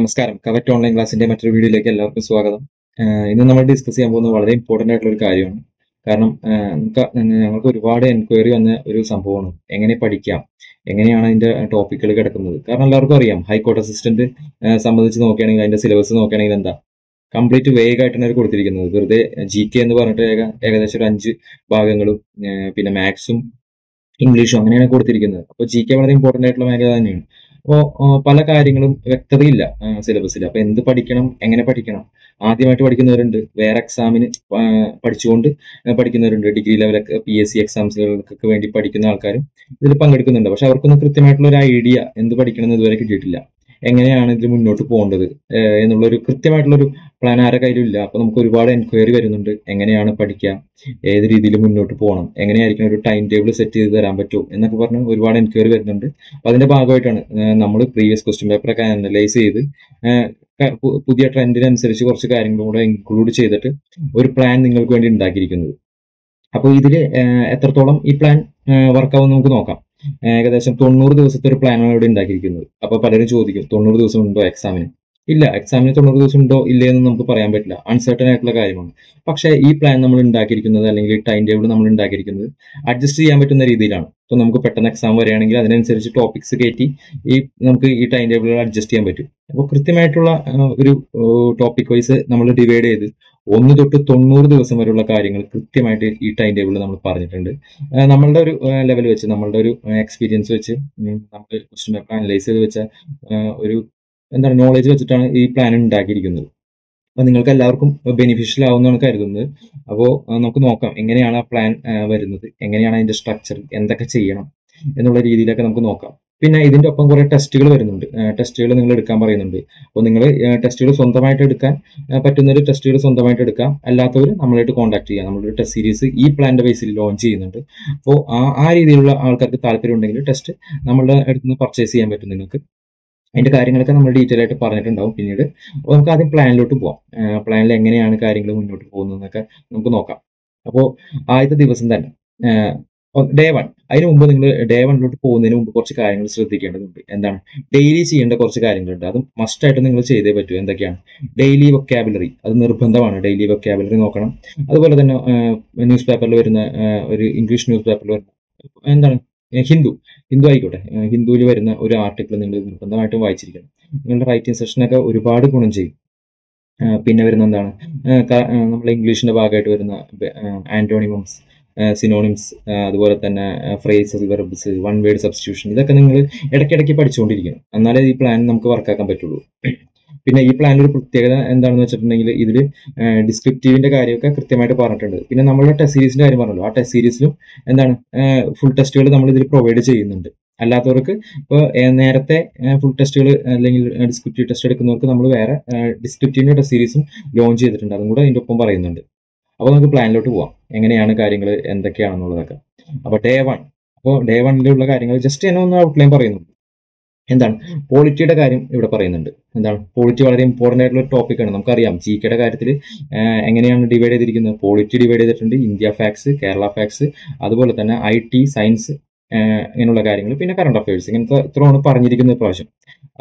നമസ്കാരം. Covet online ക്ലാസ്സിന്റെ മറ്റൊരു വീഡിയോയിലേക്ക് എല്ലാവർക്കും സ്വാഗതം. ഇന്ന് നമ്മൾ ഡിസ്കസ് ചെയ്യാൻ പോകുന്നത് വളരെ ഇമ്പോർട്ടന്റ് ആയിട്ടുള്ള ഒരു കാര്യമാണ്. കാരണം ഞങ്ങൾക്ക് ഒരുപാട് എൻക്വയറി വന്ന ഒരു സംഭവമാണ് എങ്ങനെ പഠിക്കാം, എങ്ങനെയാണ് അതിന്റെ ടോപ്പിക്കുകൾ കിടക്കുന്നത്. കാരണം എല്ലാവർക്കും അറിയാം, ഹൈക്കോർട്ട് അസിസ്റ്റന്റ് സംബന്ധിച്ച് നോക്കുകയാണെങ്കിൽ അതിന്റെ സിലബസ് നോക്കുകയാണെങ്കിൽ എന്താ കംപ്ലീറ്റ് വേഗ് ആയിട്ടാണ് അവർ കൊടുത്തിരിക്കുന്നത്. വെറുതെ GK എന്ന് പറഞ്ഞിട്ട് ഏകദേശം ഒരു 5 ഭാഗങ്ങളും പിന്നെ മാത്സും ഇംഗ്ലീഷും അങ്ങനെയാണ് കൊടുത്തിരിക്കുന്നത്. അപ്പോൾ GK വളരെ ഇമ്പോർട്ടന്റ് ആയിട്ടുള്ള മേഖല തന്നെയാണ്. അപ്പോൾ പല കാര്യങ്ങളും വ്യക്തതയില്ല സിലബസിൽ. അപ്പൊ എന്ത് പഠിക്കണം, എങ്ങനെ പഠിക്കണം, ആദ്യമായിട്ട് പഠിക്കുന്നവരുണ്ട്, വേറെ എക്സാമിന് പഠിച്ചുകൊണ്ട് പഠിക്കുന്നവരുണ്ട്, ഡിഗ്രി ലെവലൊക്കെ PSC എക്സാംസുകൾക്കൊക്കെ വേണ്ടി പഠിക്കുന്ന ആൾക്കാരും ഇതിൽ പങ്കെടുക്കുന്നുണ്ട്. പക്ഷെ അവർക്കൊന്നും കൃത്യമായിട്ടുള്ള ഒരു ഐഡിയ എന്ത് പഠിക്കണം എന്ന് ഇതുവരെ കിട്ടിയിട്ടില്ല. എങ്ങനെയാണ് ഇതിൽ മുന്നോട്ട് പോകേണ്ടത് എന്നുള്ളൊരു കൃത്യമായിട്ടുള്ളൊരു പ്ലാൻ ആരുടെ കയ്യിലും ഇല്ല. അപ്പൊ നമുക്ക് ഒരുപാട് എൻക്വയറി വരുന്നുണ്ട്, എങ്ങനെയാണ് പഠിക്കുക, ഏത് രീതിയിൽ മുന്നോട്ട് പോകണം, എങ്ങനെയായിരിക്കും ഒരു ടൈം ടേബിൾ സെറ്റ് ചെയ്ത് തരാൻ പറ്റുമോ എന്നൊക്കെ പറഞ്ഞ് ഒരുപാട് എൻക്വയറി വരുന്നുണ്ട്. അപ്പൊ അതിന്റെ ഭാഗമായിട്ടാണ് നമ്മൾ പ്രീവിയസ് ക്വസ്റ്റ്യൻ പേപ്പറൊക്കെ അനലൈസ് ചെയ്ത് പുതിയ ട്രെൻഡിനനുസരിച്ച് കുറച്ച് കാര്യങ്ങളും കൂടെ ഇൻക്ലൂഡ് ചെയ്തിട്ട് ഒരു പ്ലാൻ നിങ്ങൾക്ക് വേണ്ടി ഉണ്ടാക്കിയിരിക്കുന്നത്. അപ്പോൾ ഇതിൽ എത്രത്തോളം ഈ പ്ലാൻ വർക്കാവും നമുക്ക് നോക്കാം. ഏകദേശം 90 ദിവസത്തെ ഒരു പ്ലാനാണ് ഇവിടെ ഉണ്ടാക്കിയിരിക്കുന്നത്. അപ്പൊ പലരും ചോദിക്കും, 90 ദിവസം ഉണ്ടോ എക്സാമിന്? ഇല്ല, എക്സാമിന് 90 ദിവസം ഉണ്ടോ ഇല്ലേ എന്ന് നമുക്ക് പറയാൻ പറ്റില്ല, അൺസർട്ടൺ ആയിട്ടുള്ള കാര്യമാണ്. പക്ഷേ ഈ പ്ലാൻ നമ്മൾ ഉണ്ടാക്കിയിരിക്കുന്നത്, അല്ലെങ്കിൽ ഈ ടൈം ടേബിൾ നമ്മൾ ഉണ്ടാക്കിയിരിക്കുന്നത് അഡ്ജസ്റ്റ് ചെയ്യാൻ പറ്റുന്ന രീതിയിലാണ്. ഇപ്പൊ നമുക്ക് പെട്ടെന്ന് എക്സാം വരികയാണെങ്കിൽ അതിനനുസരിച്ച് ടോപ്പിക്സ് കയറ്റി നമുക്ക് ഈ ടൈം ടേബിളുകൾ അഡ്ജസ്റ്റ് ചെയ്യാൻ പറ്റും. അപ്പോൾ കൃത്യമായിട്ടുള്ള ഒരു ടോപ്പിക് വൈസ് നമ്മൾ ഡിവൈഡ് ചെയ്ത് 1 തൊട്ട് 90 ദിവസം വരെയുള്ള കാര്യങ്ങൾ കൃത്യമായിട്ട് ഈ ടൈം ടേബിളിൽ നമ്മൾ പറഞ്ഞിട്ടുണ്ട്. നമ്മളുടെ ഒരു ലെവൽ വെച്ച്, നമ്മളുടെ ഒരു എക്സ്പീരിയൻസ് വെച്ച്, നമ്മൾ ക്വസ്റ്റ്യൻ പേപ്പർ അനലൈസ് ചെയ്ത് വെച്ച ഒരു നോളേജ് വെച്ചിട്ടാണ് ഈ പ്ലാൻ ഉണ്ടാക്കിയിരിക്കുന്നത്. അപ്പൊ നിങ്ങൾക്ക് എല്ലാവർക്കും ബെനിഫിഷ്യൽ ആവുമെന്നാണ് കരുതുന്നത്. അപ്പോൾ നമുക്ക് നോക്കാം എങ്ങനെയാണ് ആ പ്ലാൻ വരുന്നത്, എങ്ങനെയാണ് അതിന്റെ സ്ട്രക്ചർ, എന്തൊക്കെ ചെയ്യണം എന്നുള്ള രീതിയിലൊക്കെ നമുക്ക് നോക്കാം. പിന്നെ ഇതിന്റെ ഒപ്പം കുറെ ടെസ്റ്റുകൾ വരുന്നുണ്ട്. ടെസ്റ്റുകൾ നിങ്ങൾ എടുക്കാൻ പറയുന്നുണ്ട്. അപ്പോൾ നിങ്ങൾ ടെസ്റ്റുകൾ സ്വന്തമായിട്ട് എടുക്കാൻ പറ്റുന്നൊരു ടെസ്റ്റുകൾ സ്വന്തമായിട്ട് എടുക്കാം, അല്ലാത്തവർ നമ്മളായിട്ട് കോൺടാക്ട് ചെയ്യാം. നമ്മളൊരു ടെസ്റ്റ് സീരീസ് ഈ പ്ലാന്റെ ബേസിൽ ലോഞ്ച് ചെയ്യുന്നുണ്ട്. അപ്പോൾ ആ രീതിയിലുള്ള ആൾക്കാർക്ക് താല്പര്യം ഉണ്ടെങ്കിൽ ടെസ്റ്റ് നമ്മളുടെ അടുത്ത് നിന്ന് പർച്ചേസ് ചെയ്യാൻ പറ്റും നിങ്ങൾക്ക്. അതിന്റെ കാര്യങ്ങളൊക്കെ നമ്മൾ ഡീറ്റെയിൽ ആയിട്ട് പറഞ്ഞിട്ടുണ്ടാവും പിന്നീട്. അപ്പോൾ നമുക്ക് ആദ്യം പ്ലാനിലോട്ട് പോവാം. പ്ലാനിൽ എങ്ങനെയാണ് കാര്യങ്ങൾ മുന്നോട്ട് പോകുന്നതെന്നൊക്കെ നമുക്ക് നോക്കാം. അപ്പോൾ ആദ്യത്തെ ദിവസം തന്നെ ഡേ 1, അതിന് മുമ്പ് നിങ്ങൾ ഡേ 1 പോകുന്നതിന് മുമ്പ് കുറച്ച് കാര്യങ്ങൾ ശ്രദ്ധിക്കേണ്ടതുണ്ട്. എന്താണ്? ഡെയിലി ചെയ്യേണ്ട കുറച്ച് കാര്യങ്ങളുണ്ട്, അത് മസ്റ്റ് ആയിട്ട് നിങ്ങൾ ചെയ്തേ പറ്റൂ. എന്തൊക്കെയാണ്? ഡെയിലി വൊക്കാബുലറി, അത് നിർബന്ധമാണ്. ഡെയിലി വൊക്കാബുലറി നോക്കണം. അതുപോലെ തന്നെ ന്യൂസ് പേപ്പറിൽ വരുന്ന ഒരു ഇംഗ്ലീഷ് ന്യൂസ് പേപ്പറിൽ വരുന്ന എന്താണ് ഹിന്ദു ആയിക്കോട്ടെ, ഹിന്ദുവിൽ വരുന്ന ഒരു ആർട്ടിക്കിൾ നിങ്ങൾ നിർബന്ധമായിട്ടും വായിച്ചിരിക്കണം. നിങ്ങളുടെ റൈറ്റിംഗ് സെഷനൊക്കെ ഒരുപാട് ഗുണം ചെയ്യും. പിന്നെ വരുന്ന എന്താണ്, നമ്മൾ ഇംഗ്ലീഷിന്റെ ഭാഗമായിട്ട് വരുന്ന ആന്റോണിമംസ്, സിനോണിംസ്, അതുപോലെ തന്നെ phrases, verbs, one word substitution, ഇതൊക്കെ നിങ്ങൾ ഇടയ്ക്കിടയ്ക്ക് പഠിച്ചുകൊണ്ടിരിക്കണം. എന്നാലേ ഈ പ്ലാൻ നമുക്ക് വർക്കാക്കാൻ പറ്റുള്ളൂ. പിന്നെ ഈ പ്ലാനിൽ ഒരു പ്രത്യേകത എന്താണെന്ന് വെച്ചിട്ടുണ്ടെങ്കിൽ ഇതിൽ ഡിസ്ക്രിപ്റ്റീവിന്റെ കാര്യമൊക്കെ കൃത്യമായിട്ട് പറഞ്ഞിട്ടുണ്ട്. പിന്നെ നമ്മളുടെ ടെസ്റ്റ് സീരീസിന്റെ കാര്യം പറഞ്ഞല്ലോ, ആ ടെസ്റ്റ് സീരീസിലും എന്താണ് ഫുൾ ടെസ്റ്റുകൾ നമ്മൾ ഇതിൽ പ്രൊവൈഡ് ചെയ്യുന്നുണ്ട്. അല്ലാത്തവർക്ക് ഇപ്പോൾ നേരത്തെ ഫുൾ ടെസ്റ്റുകൾ അല്ലെങ്കിൽ ഡിസ്ക്രിപ്റ്റീവ് ടെസ്റ്റ് എടുക്കുന്നവർക്ക് നമ്മൾ വേറെ ഡിസ്ക്രിപ്റ്റീവിന്റെ ടെസ്റ്റ് സീരീസും ലോഞ്ച് ചെയ്തിട്ടുണ്ട്. അതും കൂടെ അതിന്റെ ഒപ്പം പറയുന്നുണ്ട്. അപ്പോൾ നമുക്ക് പ്ലാനിലോട്ട് പോവാം, എങ്ങനെയാണ് കാര്യങ്ങൾ എന്തൊക്കെയാണെന്നുള്ളതൊക്കെ. അപ്പോൾ ഡേ 1, അപ്പോൾ ഡേ 1 കാര്യങ്ങൾ ജസ്റ്റ് എന്നെ ഒന്ന് ഔട്ട്ലൈൻ പറയുന്നുണ്ട്. എന്താണ്? പോളിറ്റിയുടെ കാര്യം ഇവിടെ പറയുന്നുണ്ട്. എന്താണ്? പോളിറ്റി വളരെ ഇമ്പോർട്ടന്റ് ആയിട്ടുള്ള ഒരു ടോപ്പിക്കാണ്. നമുക്കറിയാം GKയുടെ കാര്യത്തിൽ എങ്ങനെയാണ് ഡിവൈഡ് ചെയ്തിരിക്കുന്നത്. പോളിറ്റി ഡിവൈഡ് ചെയ്തിട്ടുണ്ട്, ഇന്ത്യ ഫാക്ട്സ്, കേരള ഫാക്ട്സ്, അതുപോലെ തന്നെ IT, സയൻസ്, ഇങ്ങനെയുള്ള കാര്യങ്ങൾ, പിന്നെ കറണ്ട് അഫയേഴ്സ്, ഇങ്ങനത്തെ ഇത്രയാണ് പറഞ്ഞിരിക്കുന്ന പ്രാവശ്യം.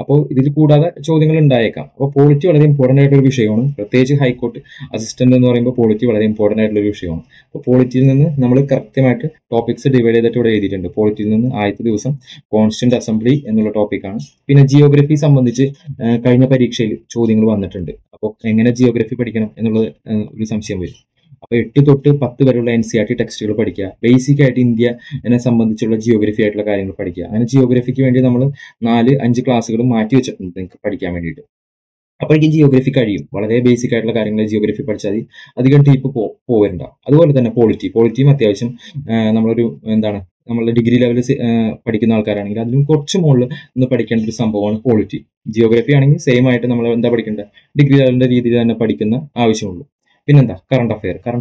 അപ്പോൾ ഇതിൽ കൂടാതെ ചോദ്യങ്ങൾ ഉണ്ടായേക്കാം. അപ്പോൾ പോളിറ്റി വളരെ ഇമ്പോർട്ടന്റ് ആയിട്ടൊരു വിഷയമാണ്. പ്രത്യേകിച്ച് ഹൈക്കോർട്ട് അസിസ്റ്റന്റ് എന്ന് പറയുമ്പോൾ പോളിറ്റി വളരെ ഇമ്പോർട്ടന്റ് ആയിട്ടുള്ള ഒരു വിഷയമാണ്. അപ്പോൾ പോളിറ്റിയിൽ നിന്ന് നമ്മൾ കൃത്യമായിട്ട് ടോപ്പിക്സ് ഡിവൈഡ് ചെയ്തിട്ട് ഇവിടെ എഴുതിയിട്ടുണ്ട്. പോളിറ്റിയിൽ നിന്ന് ആദ്യത്തെ ദിവസം കോൺസ്റ്റിറ്റ്യൂന്റ് അസംബ്ലി എന്നുള്ള ടോപ്പിക്കാണ്. പിന്നെ ജിയോഗ്രഫി സംബന്ധിച്ച് കഴിഞ്ഞ പരീക്ഷയിൽ ചോദ്യങ്ങൾ വന്നിട്ടുണ്ട്. അപ്പോൾ എങ്ങനെ ജിയോഗ്രഫി പഠിക്കണം എന്നുള്ളത് ഒരു സംശയം വരും. അപ്പോൾ 8 തൊട്ട് 10 വരെയുള്ള NCERT ടെക്സ്റ്റുകൾ പഠിക്കുക. ബേസിക് ആയിട്ട് ഇന്ത്യനെ സംബന്ധിച്ചുള്ള ജിയോഗ്രഫി ആയിട്ടുള്ള കാര്യങ്ങൾ പഠിക്കുക. അങ്ങനെ ജിയോഗ്രഫിക്ക് വേണ്ടി നമ്മൾ 4-5 ക്ലാസ്സുകൾ മാറ്റി വെച്ചിട്ടുണ്ട് നിങ്ങൾക്ക് പഠിക്കാൻ വേണ്ടിയിട്ട്. അപ്പോഴേക്കും ജിയോഗ്രഫി കഴിയും. വളരെ ബേസിക് ആയിട്ടുള്ള കാര്യങ്ങൾ ജിയോഗ്രഫി പഠിച്ചാൽ മതി, അധികം ടീപ്പ് പോവരുണ്ട. അതുപോലെ തന്നെ പോളിറ്റിയും അത്യാവശ്യം നമ്മളൊരു നമ്മളുടെ ഡിഗ്രി ലെവലിൽ പഠിക്കുന്ന ആൾക്കാരാണെങ്കിൽ അതിലും കുറച്ച് മുകളിൽ ഒന്ന് പഠിക്കേണ്ട ഒരു സംഭവമാണ് പോളിറ്റി. ജിയോഗ്രഫി ആണെങ്കിൽ സെയിം ആയിട്ട് നമ്മൾ എന്താ പഠിക്കേണ്ടത്, ഡിഗ്രി ലെവലിന്റെ രീതിയിൽ തന്നെ പഠിക്കുന്ന ആവശ്യമുള്ളൂ. പിന്നെന്താ? കറണ്ട്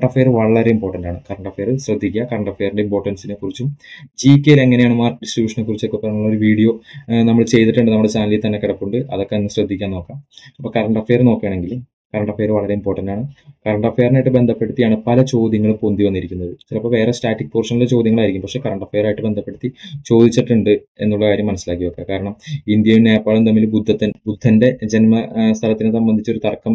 അഫെയർ വളരെ ഇമ്പോർട്ടന്റ് ആണ്. കറണ്ട് അഫെയർ ശ്രദ്ധിക്കുക. കറണ്ട് അഫെയറിന്റെ ഇമ്പോർട്ടൻസിനെ കുറിച്ചും GKയിൽ എങ്ങനെയാണ് മാർക്ക് ഡിസ്ട്രിബ്യൂഷനെ കുറിച്ചൊക്കെ പറഞ്ഞുള്ള ഒരു വീഡിയോ നമ്മൾ ചെയ്തിട്ടുണ്ട്, നമ്മുടെ ചാനലിൽ തന്നെ കിടപ്പുണ്ട്. അതൊക്കെ ഒന്ന് ശ്രദ്ധിക്കാൻ നോക്കാം. അപ്പോൾ കറണ്ട് അഫെയർ നോക്കുകയാണെങ്കിൽ കറണ്ട് അഫെയർ വളരെ ഇമ്പോർട്ടൻ്റ് ആണ്. കറണ്ട് അഫെയറിനായിട്ട് ബന്ധപ്പെടുത്തിയാണ് പല ചോദ്യങ്ങളും പൊന്തി വന്നിരിക്കുന്നത്. ചിലപ്പോൾ വേറെ സ്റ്റാറ്റിക് പോർഷനിലെ ചോദ്യങ്ങളായിരിക്കും, പക്ഷേ കറണ്ട് അഫെയറായിട്ട് ബന്ധപ്പെടുത്തി ചോദിച്ചിട്ടുണ്ട് എന്നുള്ള കാര്യം മനസ്സിലാക്കി വെക്കുക. കാരണം ഇന്ത്യയും നേപ്പാളും തമ്മിൽ ബുദ്ധന്റെ ജന്മ സ്ഥലത്തിനെ സംബന്ധിച്ചൊരു തർക്കം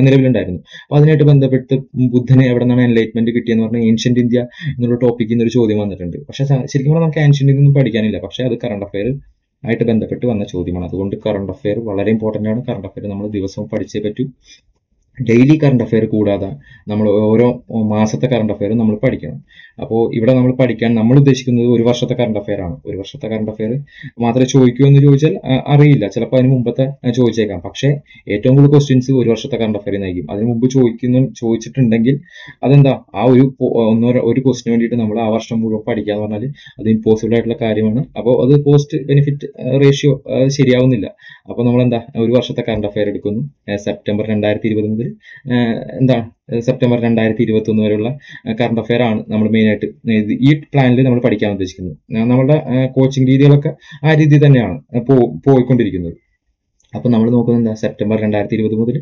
നിലവിലുണ്ടായിരുന്നു. അപ്പോൾ അതിനായിട്ട് ബന്ധപ്പെട്ട് ബുദ്ധന് എവിടെ നിന്നാണ് എൻലൈറ്റ്മെന്റ് കിട്ടിയെന്ന് പറഞ്ഞാൽ ഏൻഷ്യന്റ് ഇന്ത്യ എന്നുള്ള ടോപ്പിക്കിൽ നിന്ന് ഒരു ചോദ്യം വന്നിട്ടുണ്ട്. പക്ഷേ ശരിക്കും പറഞ്ഞാൽ നമുക്ക് ഏൻഷ്യന്റ് ഇന്ത്യ ഒന്നും പഠിക്കാനില്ല, പക്ഷേ അത് കറണ്ട് അഫെയർ ആയിട്ട് ബന്ധപ്പെട്ട് വന്ന ചോദ്യമാണ്. അതുകൊണ്ട് കറണ്ട് അഫെയർ വളരെ ഇമ്പോർട്ടൻ്റ് ആണ്. കറണ്ട് അഫെയർ നമ്മൾ ദിവസവും പഠിച്ചേ പറ്റൂ. ഡെയിലി കറണ്ട് അഫെയർ കൂടാതെ നമ്മൾ ഓരോ മാസത്തെ കറണ്ട് അഫെയർ നമ്മൾ പഠിക്കണം. അപ്പോൾ ഇവിടെ നമ്മൾ പഠിക്കാൻ നമ്മൾ ഉദ്ദേശിക്കുന്നത് ഒരു വർഷത്തെ കറണ്ട് അഫെയർ ആണ്. ഒരു വർഷത്തെ കറണ്ട് അഫെയർ മാത്രമേ ചോദിക്കൂ എന്ന് ചോദിച്ചാൽ അറിയില്ല, ചിലപ്പോൾ അതിന് മുമ്പത്തെ ചോദിച്ചേക്കാം. പക്ഷേ ഏറ്റവും കൂടുതൽ ക്വസ്റ്റ്യൻസ് ഒരു വർഷത്തെ കറണ്ട് അഫെയർ ആയിരിക്കും. അതിന് മുമ്പ് ചോദിച്ചിട്ടുണ്ടെങ്കിൽ അതെന്താ ആ ഒരു ക്വസ്റ്റിന് വേണ്ടിയിട്ട് നമ്മൾ ആ വർഷം മുഴുവൻ പഠിക്കുക എന്ന് പറഞ്ഞാൽ അത് ഇമ്പോസിബിൾ ആയിട്ടുള്ള കാര്യമാണ്. അപ്പോൾ അത് കോസ്റ്റ് ബെനിഫിറ്റ് റേഷ്യോ ശരിയാവുന്നില്ല. അപ്പോൾ നമ്മൾ എന്താ ഒരു വർഷത്തെ കറണ്ട് അഫെയർ എടുക്കുന്നു. സെപ്റ്റംബർ 2020 മുതൽ സെപ്റ്റംബർ 2021 വരെയുള്ള കറണ്ട് അഫെയർ ആണ് നമ്മൾ മെയിനായിട്ട് ഈ പ്ലാനിൽ നമ്മൾ പഠിക്കാൻ ഉദ്ദേശിക്കുന്നത്. നമ്മുടെ കോച്ചിങ് രീതികളൊക്കെ ആ രീതി തന്നെയാണ് പോയിക്കൊണ്ടിരിക്കുന്നത്. അപ്പോൾ നമ്മൾ നോക്കുന്നത് എന്താ, സെപ്റ്റംബർ 2020 മുതൽ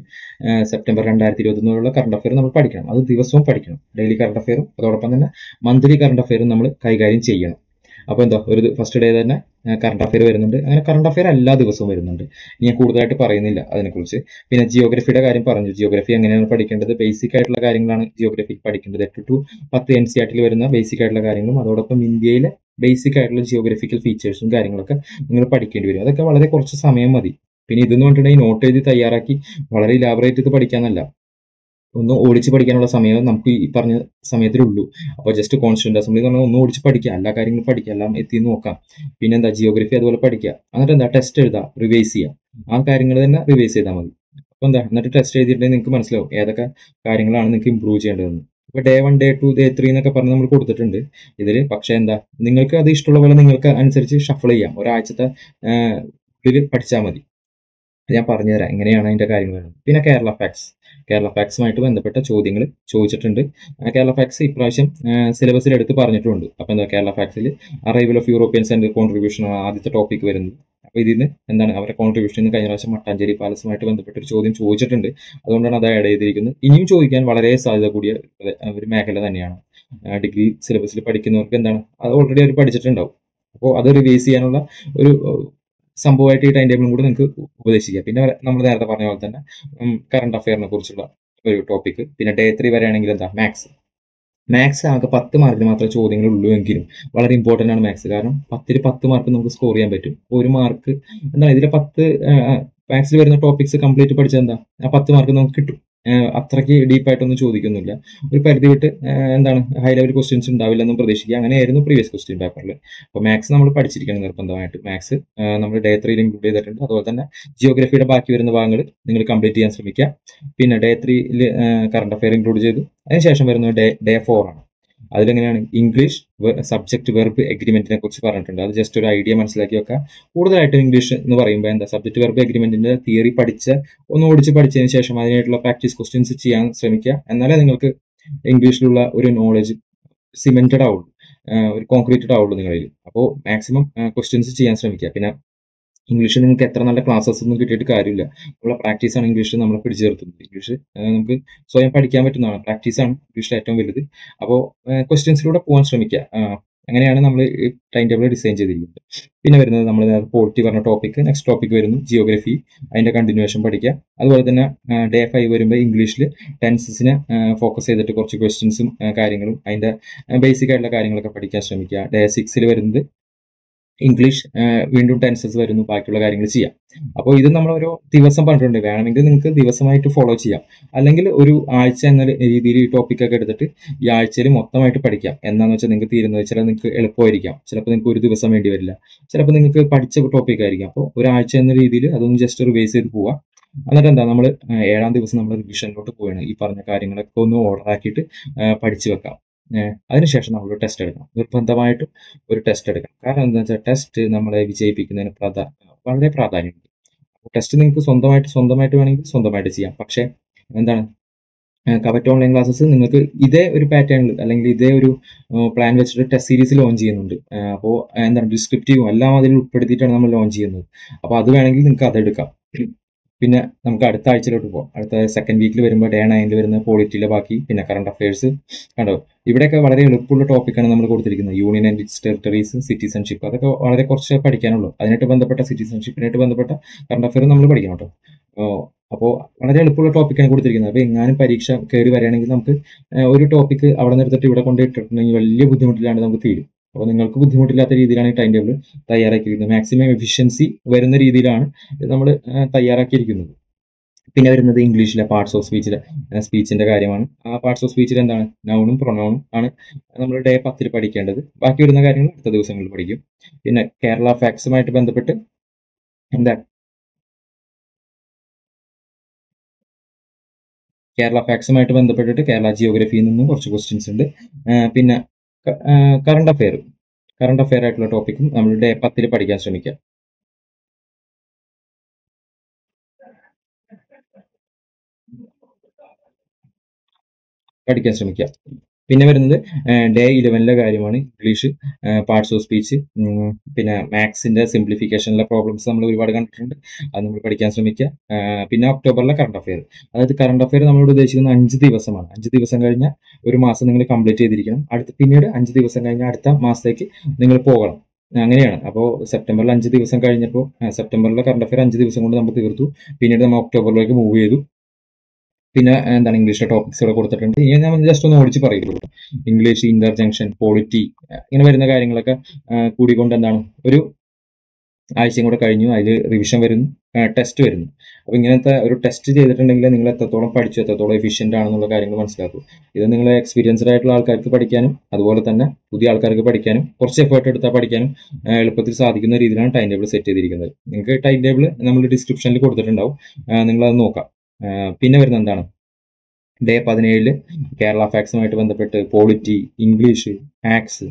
സെപ്റ്റംബർ 2021 വരെയുള്ള കറണ്ട് അഫെയർ നമ്മൾ പഠിക്കണം. അത് ദിവസവും പഠിക്കണം. ഡെയിലി കറണ്ട് അഫെയറും അതോടൊപ്പം തന്നെ മന്ത്ലി കറണ്ട് അഫെയറും നമ്മൾ കൈകാര്യം ചെയ്യണം. അപ്പോൾ എന്താ ഒരു ഫസ്റ്റ് ഡേ തന്നെ കറണ്ട് അഫെയർ വരുന്നുണ്ട്. അങ്ങനെ കറണ്ട് അഫെയർ എല്ലാ ദിവസവും വരുന്നുണ്ട്. ഞാൻ കൂടുതലായിട്ട് പറയുന്നില്ല അതിനെക്കുറിച്ച്. പിന്നെ ജിയോഗ്രഫിയുടെ കാര്യം പറഞ്ഞു. ജിയോഗ്രഫി എങ്ങനെയാണ് പഠിക്കേണ്ടത്, ബേസിക് ആയിട്ടുള്ള കാര്യങ്ങളാണ് ജിയോഗ്രഫി പഠിക്കേണ്ടത്. 8 to 10 NCERT വരുന്ന ബേസിക് ആയിട്ടുള്ള കാര്യങ്ങളും അതോടൊപ്പം ഇന്ത്യയിലെ ബേസിക് ആയിട്ടുള്ള ജിയോഗ്രഫിക്കൽ ഫീച്ചേഴ്സും കാര്യങ്ങളൊക്കെ നിങ്ങൾ പഠിക്കേണ്ടി വരും. അതൊക്കെ വളരെ കുറച്ച് സമയം മതി. പിന്നെ ഇതെന്ന് പറഞ്ഞിട്ടുണ്ടെങ്കിൽ നോട്ട് എഴുതി തയ്യാറാക്കി വളരെ ഇലാബറേറ്റ് ചെയ്ത് പഠിക്കാനല്ല, ഒന്ന് ഓടിച്ച് പഠിക്കാനുള്ള സമയം നമുക്ക് ഈ പറഞ്ഞ സമയത്തിലുള്ളൂ. അപ്പോൾ ജസ്റ്റ് കോൺസ്റ്റന്റ് അസംബ്ലി എന്ന് പറഞ്ഞാൽ ഒന്ന് ഓടിച്ച് പഠിക്കുക, എല്ലാ കാര്യങ്ങളും പഠിക്കുക, എല്ലാം എത്തി നോക്കാം. പിന്നെ എന്താ ജിയോഗ്രഫി അതുപോലെ പഠിക്കുക. എന്നിട്ട് എന്താ ടെസ്റ്റ് എഴുതാം, റിവൈസ് ചെയ്യാം. ആ കാര്യങ്ങൾ തന്നെ റിവൈസ് ചെയ്താൽ മതി. അപ്പോൾ എന്താ എന്നിട്ട് ടെസ്റ്റ് എഴുതിയിട്ടുണ്ടെങ്കിൽ നിങ്ങൾക്ക് മനസ്സിലാവും ഏതൊക്കെ കാര്യങ്ങളാണ് നിങ്ങൾക്ക് ഇമ്പ്രൂവ് ചെയ്യേണ്ടതെന്ന്. ഇപ്പോൾ Day 1, Day 2, Day 3 എന്നൊക്കെ പറഞ്ഞ് നമ്മൾ കൊടുത്തിട്ടുണ്ട് ഇതിൽ. പക്ഷേ എന്താ നിങ്ങൾക്ക് അത് ഇഷ്ടമുള്ള പോലെ നിങ്ങൾക്ക് അനുസരിച്ച് ഷഫിൾ ചെയ്യാം. ഒരാഴ്ചത്തെ ഇതിൽ പഠിച്ചാൽ മതി. ഞാൻ പറഞ്ഞുതരാം എങ്ങനെയാണ് അതിന്റെ കാര്യങ്ങൾ. പിന്നെ കേരള ഫാക്സുമായിട്ട് ബന്ധപ്പെട്ട ചോദ്യങ്ങൾ ചോദിച്ചിട്ടുണ്ട്. കേരള ഫാക്സ് ഇപ്രാവശ്യം സിലബസിൽ എടുത്ത് പറഞ്ഞിട്ടുണ്ട്. അപ്പോൾ എന്താ കേരള ഫാക്സിൽ arrival of Europeans and contribution ആണ് ആദ്യത്തെ ടോപ്പിക് വരുന്നത്. അപ്പോൾ ഇതിന് എന്താണ് അവരുടെ കോൺട്രിബ്യൂഷൻ കഴിഞ്ഞ പ്രാവശ്യം മട്ടാഞ്ചേരി പാലസുമായിട്ട് ബന്ധപ്പെട്ട ഒരു ചോദ്യം ചോദിച്ചിട്ടുണ്ട്. അതുകൊണ്ടാണ് അത് ആഡ് ചെയ്തിരിക്കുന്നത്. ഇനിയും ചോദിക്കാൻ വളരെ സാധ്യത കൂടിയ ഒരു മേഖല തന്നെയാണ്. ഡിഗ്രി സിലബസിൽ പഠിക്കുന്നവർക്ക് എന്താണ് അത് ഓൾറെഡി അവർ പഠിച്ചിട്ടുണ്ടാവും. അപ്പോൾ അത് റിവൈസ് ചെയ്യാനുള്ള ഒരു സംഭവമായിട്ട് ഈ ടൈം ടേബിളും കൂടി നിങ്ങൾക്ക് ഉപദേശിക്കാം. പിന്നെ നമ്മൾ നേരത്തെ പറഞ്ഞ പോലെ തന്നെ കറണ്ട് അഫെയറിനെ കുറിച്ചുള്ള ഒരു ടോപ്പിക്. പിന്നെ Day 3 വരെയാണെങ്കിൽ എന്താ മാത്സ് ആകെ 10 മാർക്കിന് മാത്രമേ ചോദ്യങ്ങൾ ഉള്ളൂ എങ്കിലും വളരെ ഇമ്പോർട്ടൻ്റ് ആണ് മാത്സ്. കാരണം 10ൽ 10 മാർക്ക് നമുക്ക് സ്കോർ ചെയ്യാൻ പറ്റും. ഒരു മാർക്ക് എന്താണ് ഇതിലെ 10 മാത്സിൽ വരുന്ന ടോപ്പിക്സ് കംപ്ലീറ്റ് പഠിച്ചാൽ എന്താ ആ 10 മാർക്ക് നമുക്ക് കിട്ടും. അത്രയ്ക്ക് ഡീപ്പായിട്ടൊന്നും ചോദിക്കുന്നില്ല. ഒരു പരിധി വിട്ട് എന്താണ് ഹൈ ലെവൽ ക്വസ്റ്റ്യൻസ് ഉണ്ടാവില്ലെന്നും പ്രതീക്ഷിക്കുക. അങ്ങനെയായിരുന്നു പ്രീവിയസ് ക്വസ്റ്റ്യൻ പേപ്പറിൽ. അപ്പോൾ മാത്സ് നമ്മൾ പഠിച്ചിരിക്കണം നിർബന്ധമായിട്ട്. മാത്സ് നമ്മൾ Day 3 ഇൻക്ലൂഡ് ചെയ്തിട്ടുണ്ട്. അതുപോലെ തന്നെ ജിയോഗ്രഫിയുടെ ബാക്കി വരുന്ന ഭാഗങ്ങൾ നിങ്ങൾ കംപ്ലീറ്റ് ചെയ്യാൻ ശ്രമിക്കുക. പിന്നെ Day 3 കറണ്ട് അഫെയർ ഇൻക്ലൂഡ് ചെയ്തു. അതിനുശേഷം വരുന്നത് Day 4 ആണ്. അതിലെങ്ങനെയാണ് ഇംഗ്ലീഷ് സബ്ജക്ട് വെർബ് എഗ്രിമെന്റിനെ കുറിച്ച് പറഞ്ഞിട്ടുണ്ട്. അത് ജസ്റ്റ് ഒരു ഐഡിയ മനസ്സിലാക്കി വെക്കുക. കൂടുതലായിട്ടും ഇംഗ്ലീഷ് എന്ന് പറയുമ്പോൾ എന്താ സബ്ജക്ട് വെർബ് എഗ്രിമെന്റിന്റെ തിയറി ഒന്ന് ഓടിച്ച് പഠിച്ചതിന് ശേഷം അതിനായിട്ടുള്ള പ്രാക്ടീസ് ക്വസ്റ്റ്യൻസ് ചെയ്യാൻ ശ്രമിക്കുക. എന്നാലേ നിങ്ങൾക്ക് ഇംഗ്ലീഷിലുള്ള ഒരു നോളജ് സിമെന്റഡ് ആവുള്ളൂ, ഒരു കോൺക്രീറ്റഡ് ആവുള്ളൂ നിങ്ങളിൽ. അപ്പോൾ മാക്സിമം ക്വസ്റ്റ്യൻസ് ചെയ്യാൻ ശ്രമിക്കുക. പിന്നെ ഇംഗ്ലീഷ് നിങ്ങൾക്ക് എത്ര നല്ല ക്ലാസ്സസ് ഒന്നും കിട്ടിയിട്ട് കാര്യമില്ല. ഉള്ള പ്രാക്ടീസാണ് ഇംഗ്ലീഷ് നമ്മളെ പിടിച്ചു നിർത്തുന്നത്. ഇംഗ്ലീഷ് നമുക്ക് സ്വയം പഠിക്കാൻ പറ്റുന്നതാണ്. പ്രാക്ടീസാണ് ഇംഗ്ലീഷിൽ ഏറ്റവും വലുത്. അപ്പോൾ ക്വസ്റ്റ്യൻസിലൂടെ പോകാൻ ശ്രമിക്കുക. അങ്ങനെയാണ് നമ്മൾ ഈ ടൈം ടേബിൾ ഡിസൈൻ ചെയ്തിരിക്കുന്നത്. പിന്നെ വരുന്നത് നമ്മൾ പോളിറ്റി പറഞ്ഞ ടോപ്പിക്. നെക്സ്റ്റ് ടോപ്പിക് വരുന്നു ജിയോഗ്രഫി, അതിന്റെ കണ്ടിന്യൂവേഷൻ പഠിക്കുക. അതുപോലെ തന്നെ Day 5 വരുമ്പോൾ ഇംഗ്ലീഷിൽ ടെൻസസിനെ ഫോക്കസ് ചെയ്തിട്ട് കുറച്ച് ക്വസ്റ്റ്യൻസും കാര്യങ്ങളും അതിന്റെ ബേസിക് ആയിട്ടുള്ള കാര്യങ്ങളൊക്കെ പഠിക്കാൻ ശ്രമിക്കുക. Day 6 വരുന്നത് ഇംഗ്ലീഷ് വീണ്ടും ടെൻസസ് വരുന്നു, ബാക്കിയുള്ള കാര്യങ്ങൾ ചെയ്യാം. അപ്പോൾ ഇത് നമ്മൾ ഓരോ ദിവസം പറഞ്ഞിട്ടുണ്ട്. വേണമെങ്കിൽ നിങ്ങൾക്ക് ദിവസമായിട്ട് ഫോളോ ചെയ്യാം, അല്ലെങ്കിൽ ഒരു ആഴ്ച എന്ന രീതിയിൽ ഈ ടോപ്പിക്കൊക്കെ എടുത്തിട്ട് ഈ ആഴ്ചയിൽ മൊത്തമായിട്ട് പഠിക്കാം. എന്താണെന്ന് വെച്ചാൽ നിങ്ങൾക്ക് തീരുന്നത് ചില നിങ്ങൾക്ക് എളുപ്പമായിരിക്കാം, ചിലപ്പോൾ നിങ്ങൾക്ക് ഒരു ദിവസം വേണ്ടി വരില്ല, ചിലപ്പോൾ നിങ്ങൾക്ക് പഠിച്ച ടോപ്പിക് ആയിരിക്കും. അപ്പോൾ ഒരാഴ്ച എന്ന രീതിയിൽ അതൊന്ന് ജസ്റ്റ് റിവൈസ് ചെയ്ത് പോവാം. എന്നിട്ട് എന്താ നമ്മൾ 7ാം ദിവസം നമ്മൾ റിവിഷനിലോട്ട് പോവുകയാണ്. ഈ പറഞ്ഞ കാര്യങ്ങളൊക്കെ ഒന്ന് ഓർഡർ ആക്കിയിട്ട് പഠിച്ചു വെക്കാം. അതിനുശേഷം നമ്മൾ ടെസ്റ്റ് എടുക്കണം. നിർബന്ധമായിട്ടും ഒരു ടെസ്റ്റ് എടുക്കണം. കാരണം എന്താ വെച്ചാൽ ടെസ്റ്റ് നമ്മളെ വിജയിപ്പിക്കുന്നതിന് വളരെ പ്രാധാന്യമുണ്ട്. ടെസ്റ്റ് നിങ്ങൾക്ക് സ്വന്തമായിട്ട് വേണമെങ്കിൽ സ്വന്തമായിട്ട് ചെയ്യാം. പക്ഷേ എന്താണ് കവറ്റ് ഓൺലൈൻ ക്ലാസ്സസ് നിങ്ങൾക്ക് ഇതേ ഒരു പാറ്റേണിൽ അല്ലെങ്കിൽ ഇതേ ഒരു പ്ലാൻ വെച്ചിട്ട് ടെസ്റ്റ് സീരീസ് ലോഞ്ച് ചെയ്യുന്നുണ്ട്. അപ്പോൾ എന്താണ് ഡിസ്ക്രിപ്റ്റീവും എല്ലാം അതിൽ ഉൾപ്പെടുത്തിയിട്ടാണ് നമ്മൾ ലോഞ്ച് ചെയ്യുന്നത്. അപ്പോൾ അത് വേണമെങ്കിൽ നിങ്ങൾക്ക് അതെടുക്കാം. പിന്നെ നമുക്ക് അടുത്ത ആഴ്ചയിലോട്ട് പോകാം. അടുത്ത സെക്കൻഡ് വീക്കിൽ വരുമ്പോൾ ഡേ 9 വരുന്ന പോളിറ്റിയിലെ ബാക്കി, പിന്നെ കറണ്ട് അഫയേഴ്സ്. കണ്ടോ, ഇവിടെയൊക്കെ വളരെ എളുപ്പമുള്ള ടോപ്പിക്കാണ് നമ്മൾ കൊടുത്തിരിക്കുന്നത്. Union and its territories, citizenship, അതൊക്കെ വളരെ കുറച്ച് പഠിക്കാനുള്ളൂ. അതിനായിട്ട് ബന്ധപ്പെട്ട സിറ്റിസൺഷിപ്പിനായിട്ട് ബന്ധപ്പെട്ട കറണ്ട് അഫയർ നമ്മൾ പഠിക്കണം കേട്ടോ. അപ്പോൾ വളരെ എളുപ്പമുള്ള ടോപ്പിക്കാണ് കൊടുത്തിരിക്കുന്നത്. അപ്പോൾ എങ്ങാനും പരീക്ഷ കയറി വരികയാണെങ്കിൽ നമുക്ക് ഒരു ടോപ്പിക്ക് അവിടെ നിന്ന് എടുത്തിട്ട് ഇവിടെ കൊണ്ട് ഇട്ടിട്ടുണ്ടെങ്കിൽ വലിയ ബുദ്ധിമുട്ടിലാണ് നമുക്ക് തീരും. അപ്പോൾ നിങ്ങൾക്ക് ബുദ്ധിമുട്ടില്ലാത്ത രീതിയിലാണ് ഈ ടൈം ടേബിൾ തയ്യാറാക്കിയിരിക്കുന്നത്. മാക്സിമം എഫിഷ്യൻസി വരുന്ന രീതിയിലാണ് നമ്മൾ തയ്യാറാക്കിയിരിക്കുന്നത്. പിന്നെ വരുന്നത് ഇംഗ്ലീഷിലെ പാർട്സ് ഓഫ് സ്പീച്ചിന്റെ കാര്യമാണ്. ആ പാർട്സ് ഓഫ് സ്പീച്ചിൽ എന്താണ്, നൗണും പ്രൊനൗണും ആണ് നമ്മൾ ഡേ 10 പഠിക്കേണ്ടത്. ബാക്കി വരുന്ന കാര്യങ്ങൾ അടുത്ത ദിവസങ്ങളിൽ പഠിക്കും. പിന്നെ കേരള ഫാക്സുമായിട്ട് ബന്ധപ്പെട്ട് എന്താ, കേരള ഫാക്സുമായിട്ട് ബന്ധപ്പെട്ടിട്ട് കേരള ജിയോഗ്രഫിയിൽ നിന്നും കുറച്ച് ക്വസ്റ്റ്യൻസ് ഉണ്ട്. പിന്നെ കറണ്ട് അഫെയർ ആയിട്ടുള്ള ടോപ്പിക്കും നമ്മൾ ഡേ 10 പഠിക്കാൻ ശ്രമിക്കുക. പിന്നെ വരുന്നത് ഡേ 11 കാര്യമാണ് ഇംഗ്ലീഷ് പാർട്സ് ഓഫ് സ്പീച്ച്. പിന്നെ മാത്സിന്റെ സിംപ്ലിഫിക്കേഷനിലെ പ്രോബ്ലംസ് നമ്മൾ ഒരുപാട് കണ്ടിട്ടുണ്ട്, അത് നമ്മൾ പഠിക്കാൻ ശ്രമിക്കുക. പിന്നെ ഒക്ടോബറിലെ കറണ്ട് അഫെയർ, അതായത് കറണ്ട് അഫെയർ നമ്മളോട് ഉദ്ദേശിക്കുന്നത് 5 ദിവസമാണ്. 5 ദിവസം കഴിഞ്ഞാൽ ഒരു മാസം നിങ്ങൾ കംപ്ലീറ്റ് ചെയ്തിരിക്കണം. പിന്നീട് 5 ദിവസം കഴിഞ്ഞാൽ അടുത്ത മാസത്തേക്ക് നിങ്ങൾ പോകണം. അങ്ങനെയാണ്. അപ്പോൾ സെപ്റ്റംബറിൽ 5 ദിവസം കഴിഞ്ഞപ്പോൾ സെപ്റ്റംബറിലെ കറണ്ട് അഫെയർ 5 ദിവസം കൊണ്ട് നമ്മൾ തീർത്തു. പിന്നീട് നമ്മൾ ഒക്ടോബറിലേക്ക് മൂവ് ചെയ്തു. പിന്നെ എന്താണ്, ഇംഗ്ലീഷിലെ ടോപ്പിക്സ് ഇവിടെ കൊടുത്തിട്ടുണ്ട്. ഇനി ഞാൻ ജസ്റ്റ് ഒന്ന് ഓടിച്ച് പറയുള്ളൂ. ഇംഗ്ലീഷ്, ഇന്റർജംഗ്ഷൻ, പോളിറ്റി, ഇങ്ങനെ വരുന്ന കാര്യങ്ങളൊക്കെ കൂടിക്കൊണ്ട് എന്താണ്, ഒരു ആഴ്ചയും കൂടെ കഴിഞ്ഞു. അതിൽ റിവിഷൻ വരുന്നു, ടെസ്റ്റ് വരുന്നു. അപ്പോൾ ഇങ്ങനത്തെ ഒരു ടെസ്റ്റ് ചെയ്തിട്ടുണ്ടെങ്കിൽ നിങ്ങൾ എത്രത്തോളം പഠിച്ചു, എത്രത്തോളം എഫിഷ്യൻ്റ് ആണെന്നുള്ള കാര്യങ്ങൾ മനസ്സിലാക്കും. ഇത് നിങ്ങൾ എക്സ്പീരിയൻസ്ഡ് ആയിട്ടുള്ള ആൾക്കാർക്ക് പഠിക്കാനും അതുപോലെ തന്നെ പുതിയ ആൾക്കാർക്ക് പഠിക്കാനും കുറച്ച് എഫേർട്ട് എടുത്താൽ പഠിക്കാനും എളുപ്പത്തിൽ സാധിക്കുന്ന രീതിയിലാണ് ടൈം ടേബിൾ സെറ്റ് ചെയ്തിരിക്കുന്നത്. നിങ്ങൾക്ക് ടൈം ടേബിൾ നമ്മൾ ഡിസ്ക്രിപ്ഷനിൽ കൊടുത്തിട്ടുണ്ടാവും, നിങ്ങളത് നോക്കാം. പിന്നെ വരുന്ന എന്താണ്, ഡേ 17 കേരള ഫാക്സുമായിട്ട് ബന്ധപ്പെട്ട് പോളിറ്റി, ഇംഗ്ലീഷ്, മാത്സ്,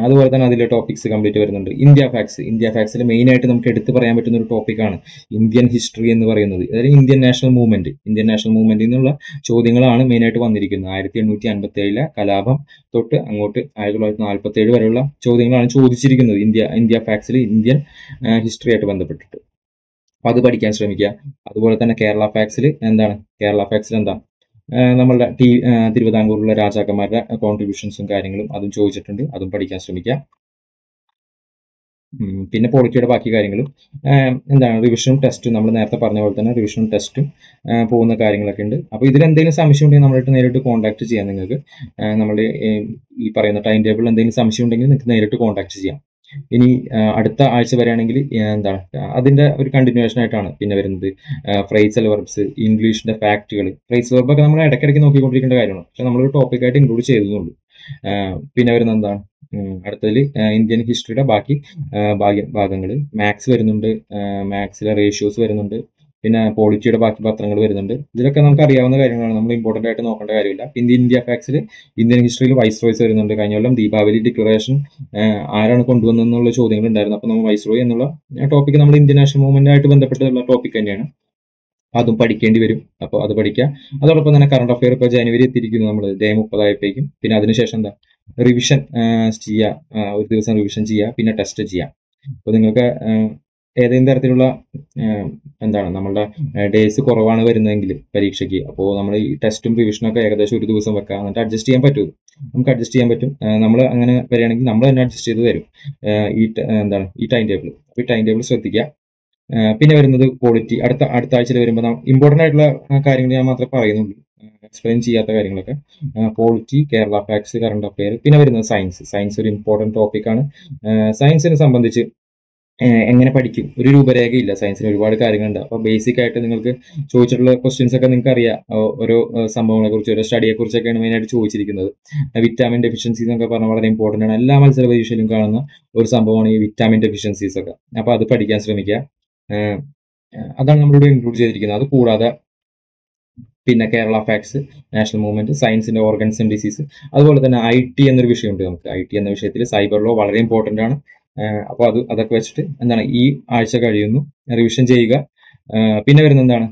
അതുപോലെ തന്നെ അതിലെ ടോപ്പിക്സ് കംപ്ലീറ്റ് വരുന്നുണ്ട്. ഇന്ത്യ ഫാക്സിൽ മെയിനായിട്ട് നമുക്ക് എടുത്തു പറയാൻ പറ്റുന്ന ഒരു ടോപ്പിക്കാണ് ഇന്ത്യൻ ഹിസ്റ്ററി എന്ന് പറയുന്നത്. അതായത് ഇന്ത്യൻ നാഷണൽ മൂവ്മെന്റ് എന്നുള്ള ചോദ്യങ്ങളാണ് മെയിനായിട്ട് വന്നിരിക്കുന്നത്. 1857 കലാപം തൊട്ട് അങ്ങോട്ട് 1947 വരെയുള്ള ചോദ്യങ്ങളാണ് ചോദിച്ചിരിക്കുന്നത് ഇന്ത്യ ഫാക്സിൽ ഇന്ത്യൻ ഹിസ്റ്ററി ആയിട്ട് ബന്ധപ്പെട്ടിട്ട്. അപ്പോൾ അത് പഠിക്കാൻ ശ്രമിക്കുക. അതുപോലെ തന്നെ കേരള ഫാക്സിൽ എന്താ, നമ്മളുടെ തിരുവിതാംകൂറിലുള്ള രാജാക്കന്മാരുടെ കോൺട്രിബ്യൂഷൻസും കാര്യങ്ങളും അതും ചോദിച്ചിട്ടുണ്ട്, അതും പഠിക്കാൻ ശ്രമിക്കുക. പിന്നെ പോളിറ്റിയുടെ ബാക്കി കാര്യങ്ങളും എന്താണ്, റിവിഷനും ടെസ്റ്റും, നമ്മൾ നേരത്തെ പറഞ്ഞ പോലെ തന്നെ റിവിഷനും ടെസ്റ്റും പോകുന്ന കാര്യങ്ങളൊക്കെ ഉണ്ട്. അപ്പോൾ ഇതിൽ എന്തെങ്കിലും സംശയം ഉണ്ടെങ്കിൽ നമ്മളായിട്ട് നേരിട്ട് കോൺടാക്ട് ചെയ്യാം. നിങ്ങൾക്ക് നമ്മുടെ ഈ പറയുന്ന ടൈം ടേബിൾ എന്തെങ്കിലും സംശയം ഉണ്ടെങ്കിൽ നിങ്ങൾക്ക് നേരിട്ട് കോൺടാക്ട് ചെയ്യാം. ഇനി അടുത്ത ആഴ്ച വരികയാണെങ്കിൽ എന്താണ്, അതിന്റെ ഒരു കണ്ടിന്യൂവേഷൻ ആയിട്ടാണ് പിന്നെ വരുന്നത് ഫ്രേസൽ വെർബ്സ്, ഇംഗ്ലീഷിന്റെ ഫാക്റ്റുകൾ. ഫ്രേസൽ വെർബൊക്കെ നമ്മൾ ഇടയ്ക്കിടയ്ക്ക് നോക്കിക്കൊണ്ടിരിക്കേണ്ട കാര്യമാണ്, പക്ഷെ നമ്മളൊരു ടോപ്പിക്കായിട്ട് ഇൻക്ലൂഡ് ചെയ്തതുള്ളൂ. പിന്നെ വരുന്നത് എന്താണ്, അടുത്തതിൽ ഇന്ത്യൻ ഹിസ്റ്ററിയുടെ ബാക്കി ഭാഗങ്ങൾ, മാത്സ് വരുന്നുണ്ട്, മാത്സിലെ റേഷ്യോസ് വരുന്നുണ്ട്, പിന്നെ പോളിറ്റിയുടെ ബാക്കി പത്രങ്ങൾ വരുന്നുണ്ട്. ഇതിലൊക്കെ നമുക്ക് അറിയാവുന്ന കാര്യങ്ങളാണ്, നമ്മൾ ഇമ്പോർട്ടൻ്റ് ആയിട്ട് നോക്കേണ്ട കാര്യമില്ല. പിന്നെ ഇന്ത്യ ഫാക്സിൽ ഇന്ത്യൻ ഹിസ്റ്ററിയിൽ വൈസ്രോയ്സ് വരുന്നുണ്ട്. കഴിഞ്ഞ കൊല്ലം ദീപാവലി ഡിക്ലറേഷൻ ആരാണ് കൊണ്ടുവന്നെന്നുള്ള ചോദ്യങ്ങൾ ഉണ്ടായിരുന്നു. അപ്പോൾ നമ്മൾ വൈസ്രോയ് എന്നുള്ള ടോപ്പിക്ക് നമ്മൾ ഇന്ത്യൻ നാഷണൽ മൂവ്മെന്റ് ആയിട്ട് ബന്ധപ്പെട്ടുള്ള ടോപ്പിക് തന്നെയാണ്, അതും പഠിക്കേണ്ടി വരും. അപ്പോൾ അത് പഠിക്കുക. അതോടൊപ്പം തന്നെ കറണ്ട് അഫെയർ ഇപ്പോൾ ജനുവരി എത്തിയിരിക്കുന്നു, നമ്മൾ ഡേ 30 ആയപ്പോഴേക്കും. പിന്നെ അതിനുശേഷം എന്താ, റിവിഷൻ ചെയ്യുക, ഒരു ദിവസം റിവിഷൻ ചെയ്യുക, പിന്നെ ടെസ്റ്റ് ചെയ്യുക. അപ്പോൾ നിങ്ങൾക്ക് ഏതെങ്കിലും തരത്തിലുള്ള എന്താണ്, നമ്മളുടെ ഡേയ്സ് കുറവാണ് വരുന്നതെങ്കിൽ പരീക്ഷയ്ക്ക്, അപ്പോൾ നമ്മൾ ഈ ടെസ്റ്റും റിവിഷനും ഒക്കെ ഏകദേശം ഒരു ദിവസം വെക്കാം, എന്നിട്ട് അഡ്ജസ്റ്റ് ചെയ്യാൻ പറ്റും. നമുക്ക് അഡ്ജസ്റ്റ് ചെയ്യാൻ പറ്റും. നമ്മൾ അങ്ങനെ വരികയാണെങ്കിൽ നമ്മൾ തന്നെ അഡ്ജസ്റ്റ് ചെയ്ത് തരും ഈ ടൈം ടേബിൾ. അപ്പോൾ ഈ ടൈം ടേബിൾ ശ്രദ്ധിക്കുക. പിന്നെ വരുന്നത് പോളിറ്റി. അടുത്ത ആഴ്ചയിൽ വരുമ്പോൾ ഇമ്പോർട്ടൻ്റ് ആയിട്ടുള്ള കാര്യങ്ങൾ ഞാൻ മാത്രമേ പറയുന്നുള്ളൂ, എക്സ്പ്ലെയിൻ ചെയ്യാത്ത കാര്യങ്ങളൊക്കെ. Polity, Kerala facts, current affair. പിന്നെ വരുന്നത് സയൻസ് ഒരു ഇമ്പോർട്ടൻറ്റ് ടോപ്പിക്കാണ്. സയൻസിനെ സംബന്ധിച്ച് എങ്ങനെ പഠിക്കും, ഒരു രൂപരേഖയില്ല. സയൻസിന് ഒരുപാട് കാര്യങ്ങളുണ്ട്. അപ്പോൾ ബേസിക് ആയിട്ട് നിങ്ങൾക്ക് ചോദിച്ചിട്ടുള്ള ക്വസ്റ്റ്യൻസ് ഒക്കെ നിങ്ങൾക്ക് അറിയാം. ഓരോ സംഭവങ്ങളെ കുറിച്ച്, ഓരോ സ്റ്റഡിയെ കുറിച്ചൊക്കെയാണ് മെയിനായിട്ട് ചോദിച്ചിരിക്കുന്നത്. വിറ്റാമിൻ ഡെഫിഷ്യൻസി എന്നൊക്കെ പറഞ്ഞാൽ വളരെ ഇമ്പോർട്ടൻ്റ് ആണ്. എല്ലാ മത്സര പരീക്ഷയിലും കാണുന്ന ഒരു സംഭവമാണ് ഈ വിറ്റാമിൻ ഡെഫിഷ്യൻസീസ് ഒക്കെ. അപ്പോൾ അത് പഠിക്കാൻ ശ്രമിക്കുക. അതാണ് നമ്മളിവിടെ ഇൻക്ലൂഡ് ചെയ്തിരിക്കുന്നത്. അത് കൂടാതെ പിന്നെ കേരള ഫാക്സ്, നാഷണൽ മൂവ്മെന്റ്, സയൻസിന്റെ ഓർഗൻസ് ആൻഡ് ഡിസീസ്, അതുപോലെ തന്നെ IT എന്നൊരു വിഷയമുണ്ട് നമുക്ക്. IT എന്ന വിഷയത്തിൽ സൈബർ ലോ വളരെ ഇമ്പോർട്ടൻ്റ് ആണ്. അപ്പോൾ അതൊക്കെ വെച്ചിട്ട് എന്താണ്, ഈ ആഴ്ച കഴിയുന്നു, റിവിഷൻ ചെയ്യുക. പിന്നെ വരുന്ന എന്താണ്,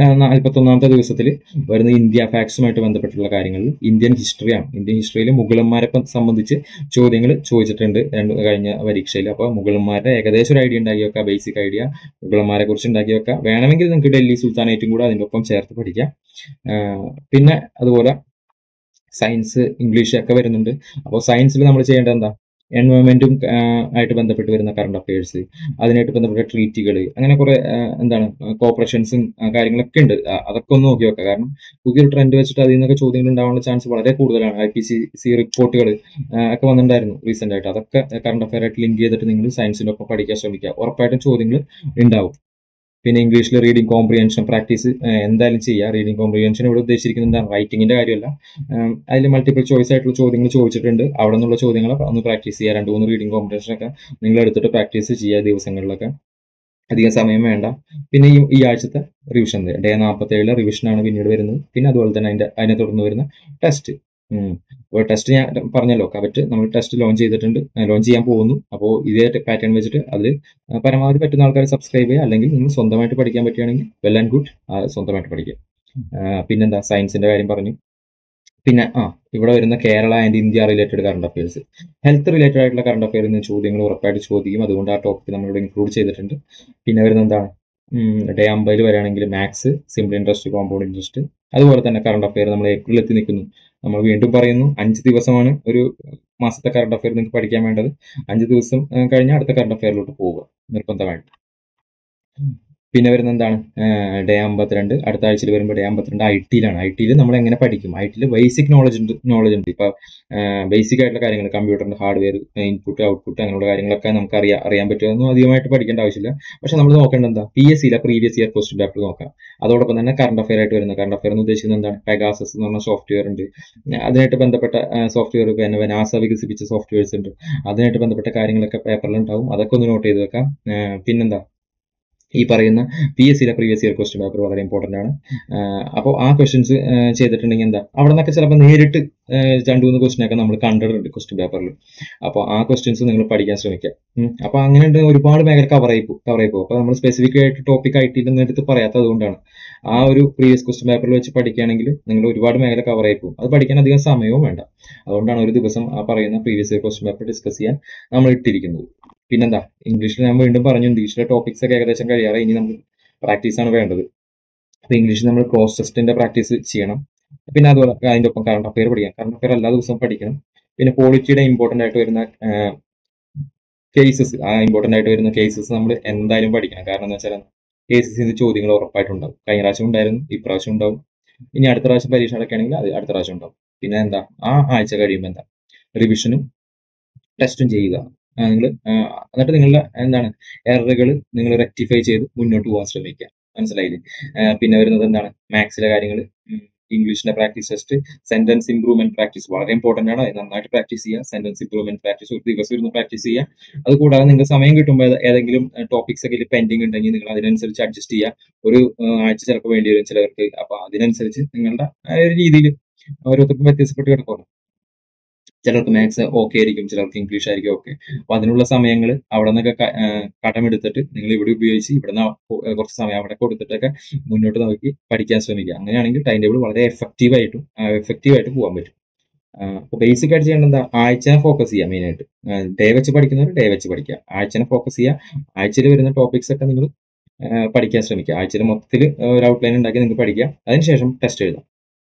41ാമത്തെ ദിവസത്തിൽ വരുന്ന ഇന്ത്യ ഫാക്ട്സുമായിട്ട് ബന്ധപ്പെട്ടുള്ള കാര്യങ്ങളിൽ ഇന്ത്യൻ ഹിസ്റ്ററിയാണ്. ഇന്ത്യൻ ഹിസ്റ്ററിയിൽ മുഗളന്മാരെ സംബന്ധിച്ച് ചോദ്യങ്ങൾ ചോദിച്ചിട്ടുണ്ട് കഴിഞ്ഞ പരീക്ഷയിൽ. അപ്പോൾ മുഗളന്മാരുടെ ഏകദേശം ഒരു ഐഡിയ ഉണ്ടാക്കി വെക്കുക, ബേസിക് ഐഡിയ മുഗളന്മാരെ കുറിച്ച് ഉണ്ടാക്കി വെക്കുക. വേണമെങ്കിൽ നിങ്ങൾക്ക് ഡൽഹി സുൽത്താനേറ്റും കൂടെ അതിൻ്റെ ഒപ്പം ചേർത്ത് പഠിക്കാം. പിന്നെ അതുപോലെ സയൻസ്, ഇംഗ്ലീഷ് ഒക്കെ വരുന്നുണ്ട്. അപ്പോൾ സയൻസിൽ നമ്മൾ ചെയ്യേണ്ടത് എന്താ, എൻവയോൺമെന്റും ആയിട്ട് ബന്ധപ്പെട്ട് വരുന്ന കറണ്ട് അഫയേഴ്സ്, അതിനായിട്ട് ബന്ധപ്പെട്ട ട്രീറ്റികൾ, അങ്ങനെ കുറെ എന്താണ് കോപ്പറേഷൻസും കാര്യങ്ങളൊക്കെ ഉണ്ട്. അതൊക്കെ ഒന്ന് നോക്കി വെക്കുക. കാരണം പുതിയൊരു ട്രെൻഡ് വെച്ചിട്ട് അതിൽ നിന്നൊക്കെ ചോദ്യങ്ങൾ ഉണ്ടാവാനുള്ള ചാൻസ് വളരെ കൂടുതലാണ്. IPCC റിപ്പോർട്ടുകൾ ഒക്കെ വന്നിട്ടുണ്ടായിരുന്നു റീസെന്റ് ആയിട്ട്. അതൊക്കെ കറണ്ട് അഫയർ ആയിട്ട് ലിങ്ക് ചെയ്തിട്ട് നിങ്ങൾ സയൻസിന്റെ ഒപ്പം പഠിക്കാൻ ശ്രമിക്കുക. ഉറപ്പായിട്ടും ചോദ്യങ്ങൾ ഉണ്ടാവും. പിന്നെ ഇംഗ്ലീഷിൽ റീഡിംഗ് കോംപ്രിഹെൻഷൻ പ്രാക്ടീസ് എന്തായാലും ചെയ്യുക. റീഡിംഗ് കോംപ്രിഹെൻഷൻ ഇവിടെ ഉദ്ദേശിക്കുന്നത് എന്താണ്, റൈറ്റിംഗിന്റെ കാര്യമല്ല. അതിൽ മൾട്ടിപ്പിൾ ചോയ്സ് ആയിട്ടുള്ള ചോദ്യങ്ങൾ ചോദിച്ചിട്ടുണ്ട്. അവിടെ നിന്നുള്ള ചോദ്യങ്ങൾ ഒന്ന് പ്രാക്ടീസ് ചെയ്യുക. 2-3 റീഡിംഗ് കോംപ്രിഹെൻഷൻ ഒക്കെ നിങ്ങൾ എടുത്തിട്ട് പ്രാക്ടീസ് ചെയ്യുക ദിവസങ്ങളിലൊക്കെ. അധികം സമയം വേണ്ട. പിന്നെ ഈ ആഴ്ചത്തെ റിവിഷൻ, ഡേ 47 റിവിഷനാണ് പിന്നീട് വരുന്നത്. പിന്നെ അതുപോലെ തന്നെ അതിനെ തുടർന്ന് വരുന്ന ടെസ്റ്റ്. അപ്പോൾ ടെസ്റ്റ് ഞാൻ പറഞ്ഞല്ലോ, കവറ്റ് നമ്മൾ ടെസ്റ്റ് ലോഞ്ച് ചെയ്തിട്ടുണ്ട്, ലോഞ്ച് ചെയ്യാൻ പോകുന്നു. അപ്പോൾ ഇതേ പാറ്റേൺ വെച്ചിട്ട് അതിൽ പരമാവധി പറ്റുന്ന ആൾക്കാർ സബ്സ്ക്രൈബ് ചെയ്യുക. അല്ലെങ്കിൽ നിങ്ങൾ സ്വന്തമായിട്ട് പഠിക്കാൻ പറ്റുകയാണെങ്കിൽ വെൽ ആൻഡ് ഗുഡ്, സ്വന്തമായിട്ട് പഠിക്കുക. പിന്നെന്താ, സയൻസിന്റെ കാര്യം പറഞ്ഞു. പിന്നെ ഇവിടെ വരുന്ന Kerala and India related current affairs, health related ആയിട്ടുള്ള കറണ്ട് അഫയറിൽ നിന്ന് ചോദ്യങ്ങൾ ഉറപ്പായിട്ട് ചോദിക്കും. അതുകൊണ്ട് ആ ടോപ്പിക് നമ്മളിവിടെ ഇൻക്ലൂഡ് ചെയ്തിട്ടുണ്ട്. പിന്നെ വരുന്ന എന്താണ്, ഡേ 50 വരികയാണെങ്കിൽ maths, simple interest, compound interest. അതുപോലെ തന്നെ കറണ്ട് അഫയർ നമ്മൾ ഏപ്രിൽ എത്തി നിൽക്കുന്നു. നമ്മൾ വീണ്ടും പറയുന്നു, 5 ദിവസമാണ് ഒരു മാസത്തെ കറണ്ട് അഫയർ നിങ്ങൾക്ക് പഠിക്കാൻ വേണ്ടത്. 5 ദിവസം കഴിഞ്ഞാൽ അടുത്ത കറണ്ട് അഫയറിലോട്ട് പോവുക നിർബന്ധമായിട്ട്. പിന്നെ വരുന്ന എന്താണ്, ഡേ 52 അടുത്ത ആഴ്ചയിൽ വരുമ്പോൾ ഡേ 52 IT-യിലാണ്. IT-യിൽ നമ്മൾ എങ്ങനെ പഠിക്കും, IT-യിൽ ബേസിക് നോളജ് ഉണ്ട്. ഇപ്പൊ ബേസിക് ആയിട്ടുള്ള കാര്യങ്ങൾ, കമ്പ്യൂട്ടറിന്റെ ഹാർഡ്വെയർ, ഇൻപുട്ട് ഔട്ട്പുട്ട്, അങ്ങനെയുള്ള കാര്യങ്ങളൊക്കെ നമുക്ക് അറിയാൻ പറ്റുമൊന്നും അധികമായിട്ട് പഠിക്കേണ്ട ആവശ്യമില്ല. പക്ഷെ നമ്മൾ നോക്കേണ്ടത് എന്താ, PSC-യിലെ പ്രീവിയസ് ഇയർ ക്വസ്റ്റ്യൻ പേപ്പർ നോക്കാം. അതോടൊപ്പം തന്നെ കറണ്ട് അഫയർ ആയിട്ട് വരുന്ന, കറണ്ട് അഫയർ എന്ന് ഉദ്ദേശിക്കുന്നത് എന്താണ്, പെഗാസസ് എന്ന് പറഞ്ഞ സോഫ്റ്റ്വെയർ ഉണ്ട്. അതിനായിട്ട് ബന്ധപ്പെട്ട സോഫ്റ്റ്വെയർ, പിന്നെ നാസ വികസിപ്പിച്ച സോഫ്റ്റ്വെയർസ് ഉണ്ട്. അതിനായിട്ട് ബന്ധപ്പെട്ട കാര്യങ്ങളൊക്കെ പേപ്പറിൽ ഉണ്ടാവും. അതൊക്കെ ഒന്ന് നോട്ട് ചെയ്ത് വെക്കാം. പിന്നെന്താ, ഈ പറയുന്ന PSC-യിലെ പ്രീവിയസ് ഇയർ ക്വസ്റ്റ്യൻ പേപ്പർ വളരെ ഇമ്പോർട്ടൻ്റ് ആണ്. അപ്പോൾ ആ ക്വസ്റ്റ്യൻസ് ചെയ്തിട്ടുണ്ടെങ്കിൽ എന്താ, അവിടെ നിന്നൊക്കെ ചിലപ്പോൾ നേരിട്ട് 2-3 ക്വസ്റ്റ്യനൊക്കെ നമ്മൾ കണ്ടിട്ടുണ്ട് ക്വസ്റ്റ്യൻ പേപ്പറിൽ. അപ്പോൾ ആ ക്വസ്റ്റ്യൻസ് നിങ്ങൾ പഠിക്കാൻ ശ്രമിക്കുക. അപ്പോൾ അങ്ങനെ ഒരുപാട് മേഖല കവർ ആയി പോകും. അപ്പോൾ നമ്മൾ സ്പെസിഫിക് ആയിട്ട് ടോപ്പിക് IT-യിൽ നിന്ന് എടുത്ത് പറയാത്തത് കൊണ്ടാണ്. ആ ഒരു പ്രീവിയസ് ക്വസ്റ്റ്യൻ പേപ്പറിൽ വെച്ച് പഠിക്കുകയാണെങ്കിൽ നിങ്ങൾ ഒരുപാട് മേഖല കവർ ആയി പോകും. അത് പഠിക്കാൻ അധികം സമയവും വേണ്ട. അതുകൊണ്ടാണ് ഒരു ദിവസം ആ പറയുന്ന previous year question paper discuss ചെയ്യാൻ നമ്മൾ ഇട്ടിരിക്കുന്നത്. പിന്നെന്താ, ഇംഗ്ലീഷിൽ ഞാൻ വീണ്ടും പറഞ്ഞു, ഇംഗ്ലീഷിലെ ടോപ്പിക്സ് ഒക്കെ ഏകദേശം കഴിയാറ്. ഇനി നമുക്ക് പ്രാക്ടീസ് ആണ് വേണ്ടത്. അപ്പൊ ഇംഗ്ലീഷിൽ നമ്മൾ ക്രോസ് ടെസ്റ്റിന്റെ പ്രാക്ടീസ് ചെയ്യണം. പിന്നെ അതുപോലെ അതിന്റെ ഒപ്പം കറണ്ട് അഫയർ പഠിക്കാം. കറണ്ട് അഫയർ എല്ലാ ദിവസവും പഠിക്കണം. പിന്നെ പോളിറ്റിയുടെ ഇമ്പോർട്ടന്റ് ആയിട്ട് വരുന്ന കേസസ്, ഇമ്പോർട്ടന്റ് ആയിട്ട് വരുന്ന കേസസ് നമ്മൾ എന്തായാലും പഠിക്കണം. കാരണം എന്ന് വെച്ചാൽ കേസസിന്റെ ചോദ്യങ്ങൾ ഉറപ്പായിട്ടുണ്ടാവും. കഴിഞ്ഞ പ്രാവശ്യം ഉണ്ടായിരുന്നു, ഇപ്രാവശ്യം ഉണ്ടാവും. ഇനി അടുത്ത പ്രാവശ്യം പരീക്ഷ നടക്കുകയാണെങ്കിൽ അത് അടുത്ത പ്രാവശ്യം ഉണ്ടാവും. പിന്നെ എന്താ, ആ ആഴ്ച കഴിയുമ്പോൾ എന്താ, റിവിഷനും ടെസ്റ്റും ചെയ്യുക. നിങ്ങൾ എന്നിട്ട് നിങ്ങളുടെ എന്താണ് എററുകൾ നിങ്ങൾ റെക്ടിഫൈ ചെയ്ത് മുന്നോട്ട് പോകാൻ ശ്രമിക്കുക. മനസ്സിലായില്ലേ? പിന്നെ വരുന്നത് എന്താണ്, മാത്സിലെ കാര്യങ്ങൾ, ഇംഗ്ലീഷിന്റെ practice test, sentence improvement practice വളരെ ഇമ്പോർട്ടന്റ് ആണ്. അത് നന്നായിട്ട് പ്രാക്ടീസ് ചെയ്യുക. സെന്റൻസ് ഇംപ്രൂവ്മെന്റ് പ്രാക്ടീസ് ഒരു ദിവസം ഇരുന്ന് പ്രാക്ടീസ് ചെയ്യുക. അത് കൂടാതെ നിങ്ങൾക്ക് സമയം കിട്ടുമ്പോൾ ഏതെങ്കിലും ടോപ്പിക്സ് ഒക്കെ പെൻഡിങ് ഉണ്ടെങ്കിൽ നിങ്ങൾ അതിനനുസരിച്ച് അഡ്ജസ്റ്റ് ചെയ്യുക. ഒരു ആഴ്ച ചിലപ്പോൾ വേണ്ടി വരും ചിലവർക്ക്. അപ്പൊ അതിനനുസരിച്ച് നിങ്ങളുടെ ഒരു രീതിയിൽ ഓരോരുത്തർക്കും വ്യത്യാസപ്പെട്ട് കിടക്കുമല്ലോ. ചിലർക്ക് മാത്സ് ഓക്കെ ആയിരിക്കും, ചിലർക്ക് ഇംഗ്ലീഷ് ആയിരിക്കും ഓക്കെ. അപ്പൊ അതിനുള്ള സമയങ്ങൾ അവിടെ നിന്നൊക്കെ കടമെടുത്തിട്ട് നിങ്ങൾ ഇവിടെ ഉപയോഗിച്ച് ഇവിടുന്ന് കുറച്ച് സമയം അവിടെ കൊടുത്തിട്ടൊക്കെ മുന്നോട്ട് നോക്കി പഠിക്കാൻ ശ്രമിക്കുക. അങ്ങനെയാണെങ്കിൽ ടൈം ടേബിൾ വളരെ എഫക്റ്റീവായിട്ട് പോകാൻ പറ്റും. അപ്പോൾ ബേസിക് ആയിട്ട് ചെയ്യേണ്ടത് എന്താ, ആഴ്ചനെ ഫോക്കസ് ചെയ്യുക. മെയിനായിട്ട് ഡേ വെച്ച് പഠിക്കുന്നവർ ഡേ വെച്ച് പഠിക്കുക. ആഴ്ചനെ ഫോക്കസ് ചെയ്യുക. ആഴ്ചയിൽ വരുന്ന ടോപ്പിക്സ് ഒക്കെ നിങ്ങൾ പഠിക്കാൻ ശ്രമിക്കുക. ആഴ്ചയിൽ മൊത്തത്തിൽ ഒരു ഔട്ട്ലൈൻ ഉണ്ടാക്കി നിങ്ങൾക്ക് പഠിക്കുക. അതിനുശേഷം ടെസ്റ്റ് എഴുതാം.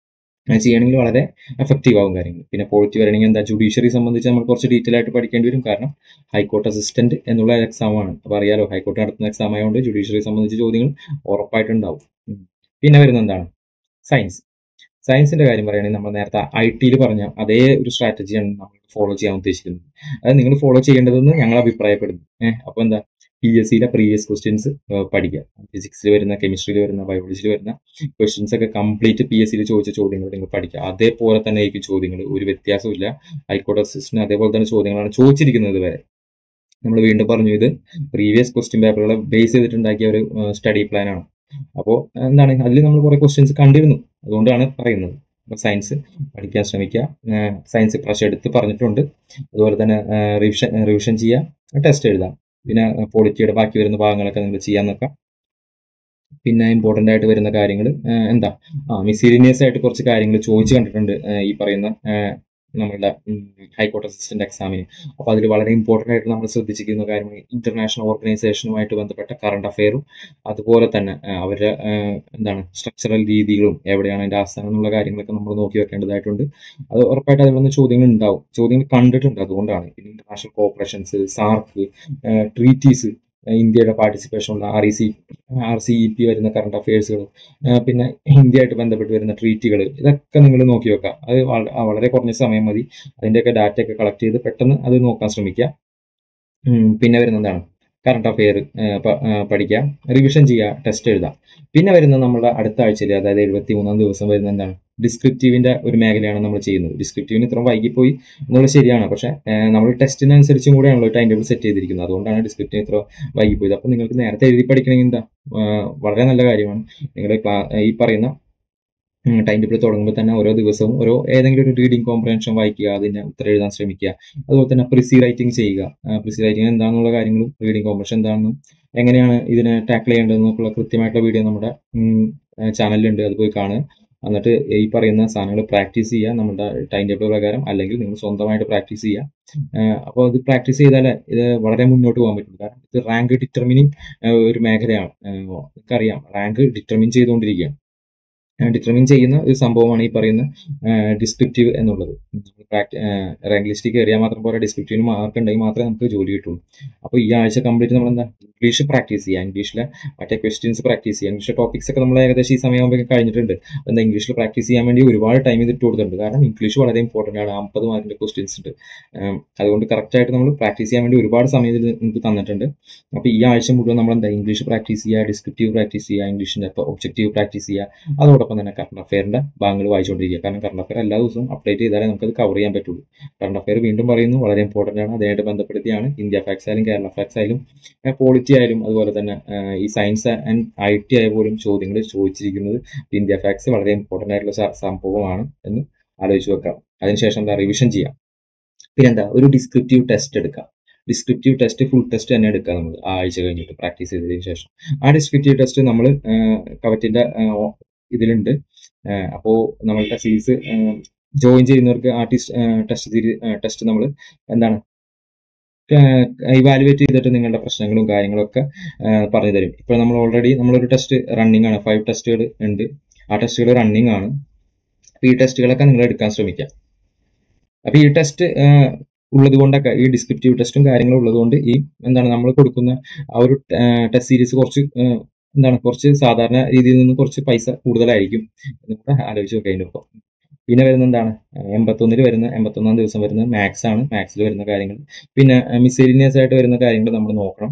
അങ്ങനെ ചെയ്യണമെങ്കിൽ വളരെ എഫക്റ്റീവ് ആവും കാര്യങ്ങൾ. പിന്നെ പോളിറ്റി വരണമെങ്കിൽ എന്താ, ജുഡീഷ്യറി സംബന്ധിച്ച് നമ്മൾ കുറച്ച് ഡീറ്റെയിൽ ആയിട്ട് പഠിക്കേണ്ടി വരും. കാരണം ഹൈക്കോർട്ട് അസിസ്റ്റന്റ് എന്നുള്ള എക്സാമാണ്. അപ്പോൾ അറിയാലോ, ഹൈക്കോർട്ട് നടത്തുന്ന എക്സാം ആയതുകൊണ്ട് ജുഡീഷ്യറി സംബന്ധിച്ച് ചോദ്യങ്ങൾ ഉറപ്പായിട്ടുണ്ടാവും. പിന്നെ വരുന്നത് എന്താണ്, സയൻസിന്റെ കാര്യം പറയുകയാണെങ്കിൽ നമ്മൾ നേരത്തെ IT-യിൽ പറഞ്ഞ അതേ ഒരു സ്ട്രാറ്റജിയാണ് നമ്മൾ ഫോളോ ചെയ്യാൻ ഉദ്ദേശിക്കുന്നത്. അത് നിങ്ങൾ ഫോളോ ചെയ്യേണ്ടതെന്ന് ഞങ്ങൾ അഭിപ്രായപ്പെടുന്നു. അപ്പോൾ എന്താ, PSC-യിലെ പ്രീവിയസ് ക്വസ്റ്റ്യൻസ് പഠിക്കുക. ഫിസിക്സിൽ വരുന്ന, കെമിസ്ട്രിയിൽ വരുന്ന, ബയോളജിയിൽ വരുന്ന ക്വസ്റ്റ്യൻസ് ഒക്കെ കംപ്ലീറ്റ് PSC-യിൽ ചോദിച്ച ചോദ്യങ്ങൾ നിങ്ങൾ പഠിക്കുക. അതേപോലെ തന്നെ ആയിരിക്കും ചോദ്യങ്ങൾ, ഒരു വ്യത്യാസവും ഇല്ല. ഹൈക്കോടതി അസിസ്റ്റന്റ് അതേപോലെ തന്നെ ചോദ്യങ്ങളാണ് ചോദിച്ചിരിക്കുന്നത് വരെ. നമ്മൾ വീണ്ടും പറഞ്ഞു, ഇത് പ്രീവിയസ് ക്വസ്റ്റ്യൻ പേപ്പറുകളെ ബേസ് ചെയ്തിട്ടുണ്ടാക്കിയ ഒരു സ്റ്റഡി പ്ലാൻ ആണ്. അപ്പോൾ എന്താണ്, അതിൽ നമ്മൾ കുറെ ക്വസ്റ്റ്യൻസ് കണ്ടിരുന്നു. അതുകൊണ്ടാണ് പറയുന്നത്. അപ്പോൾ സയൻസ് പഠിക്കാൻ ശ്രമിക്കുക. സയൻസ് പ്രാവശ്യം എടുത്ത് പറഞ്ഞിട്ടുണ്ട്. അതുപോലെ തന്നെ റിവിഷൻ ചെയ്യുക, ടെസ്റ്റ് എഴുതാം. പിന്നെ പോളിറ്റിയുടെ ബാക്കി വരുന്ന ഭാഗങ്ങളൊക്കെ നിങ്ങൾ ചെയ്യാൻ നോക്കാം. പിന്നെ ഇമ്പോർട്ടൻ്റ് ആയിട്ട് വരുന്ന കാര്യങ്ങൾ എന്താ മിസീലിനിയസ് ആയിട്ട് കുറച്ച് കാര്യങ്ങൾ ചോദിച്ചു കണ്ടിട്ടുണ്ട് ഈ പറയുന്ന നമ്മളുടെ ഹൈക്കോർട്ട് അസിസ്റ്റന്റ് എക്സാമിന്. അപ്പോൾ അതിൽ വളരെ ഇമ്പോർട്ടൻ്റ് ആയിട്ട് നമ്മൾ ശ്രദ്ധിച്ചിരിക്കുന്ന കാര്യങ്ങൾ ഇന്റർനാഷണൽ ഓർഗനൈസേഷനുമായിട്ട് ബന്ധപ്പെട്ട കറണ്ട് അഫെയറും അതുപോലെ തന്നെ അവരുടെ എന്താണ് സ്ട്രക്ചറൽ രീതികളും എവിടെയാണ് അതിൻ്റെ ആസ്ഥാനം എന്നുള്ള കാര്യങ്ങളൊക്കെ നമ്മൾ നോക്കി വെക്കേണ്ടതായിട്ടുണ്ട്. അത് ഉറപ്പായിട്ട് അതിൽ നിന്ന് ചോദ്യങ്ങൾ ഉണ്ടാവും, ചോദ്യങ്ങൾ കണ്ടിട്ടുണ്ട്. അതുകൊണ്ടാണ് ഇന്റർനാഷണൽ കോപ്പറേഷൻസ്, സാർക്ക്, ട്രീറ്റീസ്, ഇന്ത്യയുടെ പാർട്ടിസിപ്പേഷനുള്ള RCEP വരുന്ന കറണ്ട് അഫയേഴ്സുകൾ, പിന്നെ ഇന്ത്യയായിട്ട് ബന്ധപ്പെട്ട് വരുന്ന ട്രീറ്റികൾ, ഇതൊക്കെ നിങ്ങൾ നോക്കി വെക്കുക. അത് വളരെ കുറഞ്ഞ സമയം മതി. അതിൻ്റെയൊക്കെ ഡാറ്റ ഒക്കെ കളക്ട് ചെയ്ത് പെട്ടെന്ന് അത് നോക്കാൻ ശ്രമിക്കുക. പിന്നെ വരുന്നതാണ് കറണ്ട് അഫെയർ പഠിക്കുക, റിവിഷൻ ചെയ്യുക, ടെസ്റ്റ് എഴുതുക. പിന്നെ വരുന്നത് നമ്മുടെ അടുത്ത ആഴ്ചയിൽ, അതായത് 73-ാം ദിവസം വരുന്ന എന്താണ് ഡിസ്ക്രിപ്റ്റീവിന്റെ ഒരു മേഖലയാണ് നമ്മൾ ചെയ്യുന്നത്. ഡിസ്ക്രിപ്റ്റീവിന് ഇത്ര വൈകിപ്പോയി എന്നുള്ളത് ശരിയാണ്, പക്ഷേ നമ്മൾ ടെസ്റ്റിനനുസരിച്ചും കൂടെയാണല്ലോ ടൈം ടേബിൾ സെറ്റ് ചെയ്തിരിക്കുന്നത്. അതുകൊണ്ടാണ് ഡിസ്ക്രിപ്റ്റീവ് ഇത്ര വൈകിപ്പോയത്. അപ്പോൾ നിങ്ങൾക്ക് നേരത്തെ എഴുതി പഠിക്കണമെങ്കിൽ എന്താ വളരെ നല്ല കാര്യമാണ്. നിങ്ങളുടെ ഈ പറയുന്ന ടൈം ടേബിൾ തുടങ്ങുമ്പോൾ തന്നെ ഓരോ ദിവസവും ഏതെങ്കിലും ഒരു റീഡിംഗ് കോംപ്രഹെൻഷൻ വായിക്കുക, അതിന് ഉത്തരം എഴുതാൻ ശ്രമിക്കുക. അതുപോലെ തന്നെ പ്രിസി റൈറ്റിംഗ് ചെയ്യുക. പ്രിസി റൈറ്റിംഗ് എന്താണെന്നുള്ള കാര്യങ്ങളും റീഡിംഗ് കോംപ്രഹെൻഷൻ എന്താണെന്നും എങ്ങനെയാണ് ഇതിനെ ടാക്കിൾ ചെയ്യേണ്ടതെന്നൊക്കെയുള്ള കൃത്യമായിട്ടുള്ള വീഡിയോ നമ്മുടെ ചാനലിലുണ്ട്. അത് പോയി കാണുക. എന്നിട്ട് ഈ പറയുന്ന സാധനങ്ങൾ പ്രാക്ടീസ് ചെയ്യുക നമ്മുടെ ടൈം ടേബിൾ പ്രകാരം, അല്ലെങ്കിൽ നിങ്ങൾ സ്വന്തമായിട്ട് പ്രാക്ടീസ് ചെയ്യുക. അപ്പോൾ ഇത് പ്രാക്ടീസ് ചെയ്താലേ ഇത് വളരെ മുന്നോട്ട് പോകാൻ പറ്റും. കാരണം ഇത് റാങ്ക് ഡിറ്റർമിനിങ് ഒരു മേഖലയാണ്. നിങ്ങൾക്കറിയാം, റാങ്ക് ഡിറ്റർമിൻ ചെയ്തുകൊണ്ടിരിക്കുകയാണ്. ഡിറ്റർമിൻ ചെയ്യുന്ന ഒരു സംഭവമാണ് ഈ പറയുന്ന ഡിസ്ക്രിപ്റ്റീവ് എന്നുള്ളത്. റാങ്ക് ലിസ്റ്റിൽ കയറിയാൽ മാത്രം പോരാ, ഡിസ്ക്രിപ്റ്റീവിന് മാർക്ക് ഉണ്ടെങ്കിൽ മാത്രമേ നമുക്ക് ജോലി കിട്ടുള്ളൂ. അപ്പോൾ ഈ ആഴ്ച കംപ്ലീറ്റ് നമ്മൾ എന്താ ഇംഗ്ലീഷ് പ്രാക്ടീസ് ചെയ്യുക, ഇംഗ്ലീഷിലെ മറ്റേ ക്വസ്റ്റ്യൻസ് പ്രാക്ടീസ് ചെയ്യുക. ഇംഗ്ലീഷിലെ ടോപ്പിക്സ് ഒക്കെ നമ്മൾ ഏകദേശം ഈ സമയമാകുമ്പോൾ കഴിഞ്ഞിട്ടുണ്ട്. എന്താ ഇംഗ്ലീഷിൽ പ്രാക്ടീസ് ചെയ്യാൻ വേണ്ടി ഒരുപാട് ടൈം ഇതിട്ട് കൊടുത്തിട്ടുണ്ട്. കാരണം ഇംഗ്ലീഷ് വളരെ ഇമ്പോർട്ടൻ്റ് ആണ്. 50 മാർക്കിൻ്റെ ക്വസ്റ്റ്യൻസ് ഉണ്ട്. അതുകൊണ്ട് കറക്റ്റായിട്ട് നമ്മൾ പ്രാക്ടീസ് ചെയ്യാൻ വേണ്ടി ഒരുപാട് സമയം ഇതിൽ നിങ്ങൾക്ക് തന്നിട്ടുണ്ട്. അപ്പോൾ ഈ ആഴ്ച മുഴുവൻ നമ്മൾ എന്താ ഇംഗ്ലീഷ് പ്രാക്ടീസ് ചെയ്യുക, ഡിസ്ക്രിപ്റ്റീവ് പ്രാക്ടീസ് ചെയ്യുക, ഇംഗ്ലീഷിൻ്റെ ഒബ്ജക്റ്റീവ് പ്രാക്ടീസ് ചെയ്യുക. അതോടൊപ്പം തന്നെ കറണ്ട് അഫെയറിന്റെ ഭാഗങ്ങൾ വായിച്ചുകൊണ്ടിരിക്കുക. കാരണം കറണ്ട് അഫെയർ എല്ലാ ദിവസവും അപ്ഡേറ്റ് ചെയ്താലേ നമുക്കത് കവർ ചെയ്യാൻ പറ്റുള്ളൂ. കറണ്ട് അഫെയർ വീണ്ടും പറയുന്നു വളരെ ഇമ്പോർട്ടൻ്റ് ആണ്. അതുമായിട്ട് ബന്ധപ്പെടുത്തിയാണ് ഇന്ത്യ ഫാക്സ് ആയാലും കേരള ഫാക്സ് ആയാലും പോളിറ്റി ആയാലും അതുപോലെ തന്നെ ഈ സയൻസ് ആൻഡ് IT ആയ പോലും ചോദ്യങ്ങൾ ചോദിച്ചിരിക്കുന്നത്. ഇന്ത്യ ഫാക്സ് വളരെ ഇമ്പോർട്ടൻ്റ് ആയിട്ടുള്ള സംഭവമാണ് എന്ന് ആലോചിച്ച് വെക്കാം. അതിനുശേഷം എന്താ റിവിഷൻ ചെയ്യാം. പിന്നെന്താ ഒരു ഡിസ്ക്രിപ്റ്റീവ് ടെസ്റ്റ് എടുക്കാം. ഡിസ്ക്രിപ്റ്റീവ് ടെസ്റ്റ് ഫുൾ ടെസ്റ്റ് തന്നെ എടുക്കുക നമ്മൾ ആഴ്ച കഴിഞ്ഞിട്ട് പ്രാക്ടീസ് ചെയ്തതിന് ശേഷം. ആ ഡിസ്ക്രിപ്റ്റീവ് ടെസ്റ്റ് നമ്മൾ കവറ്റിന്റെ ഇതിലുണ്ട്. അപ്പോൾ നമ്മളുടെ സീരീസ് ജോയിൻ ചെയ്യുന്നവർക്ക് ആ ടെസ്റ്റ് നമ്മൾ എന്താണ് ഇവാലുവേറ്റ് ചെയ്തിട്ട് നിങ്ങളുടെ പ്രശ്നങ്ങളും കാര്യങ്ങളൊക്കെ പറഞ്ഞു തരും. ഇപ്പോൾ നമ്മൾ ഓൾറെഡി നമ്മളൊരു ടെസ്റ്റ് റണ്ണിങ് ആണ്, 5 ടെസ്റ്റുകൾ ഉണ്ട്. ആ ടെസ്റ്റുകൾ റണ്ണിങ് ആണ്. അപ്പോൾ ഈ ടെസ്റ്റുകളൊക്കെ നിങ്ങൾ എടുക്കാൻ ശ്രമിക്കുക. അപ്പോൾ ഈ ടെസ്റ്റ് ഉള്ളത് കൊണ്ടൊക്കെ, ഈ ഡിസ്ക്രിപ്റ്റീവ് ടെസ്റ്റും കാര്യങ്ങളും ഉള്ളത് കൊണ്ട് ഈ എന്താണ് നമ്മൾ കൊടുക്കുന്ന ആ ഒരു ടെസ്റ്റ് സീരീസ് കുറച്ച് സാധാരണ രീതിയിൽ നിന്ന് കുറച്ച് പൈസ കൂടുതലായിരിക്കും എന്നൂടെ ആലോചിച്ച് നോക്കുക. അതിൻ്റെ ഒപ്പം പിന്നെ വരുന്ന എന്താണ് 81-ാം ദിവസം വരുന്ന മാത്സ് ആണ്. മാത്സിൽ വരുന്ന കാര്യങ്ങൾ, പിന്നെ മിസേലിനിയസ് ആയിട്ട് വരുന്ന കാര്യങ്ങൾ നമ്മൾ നോക്കണം.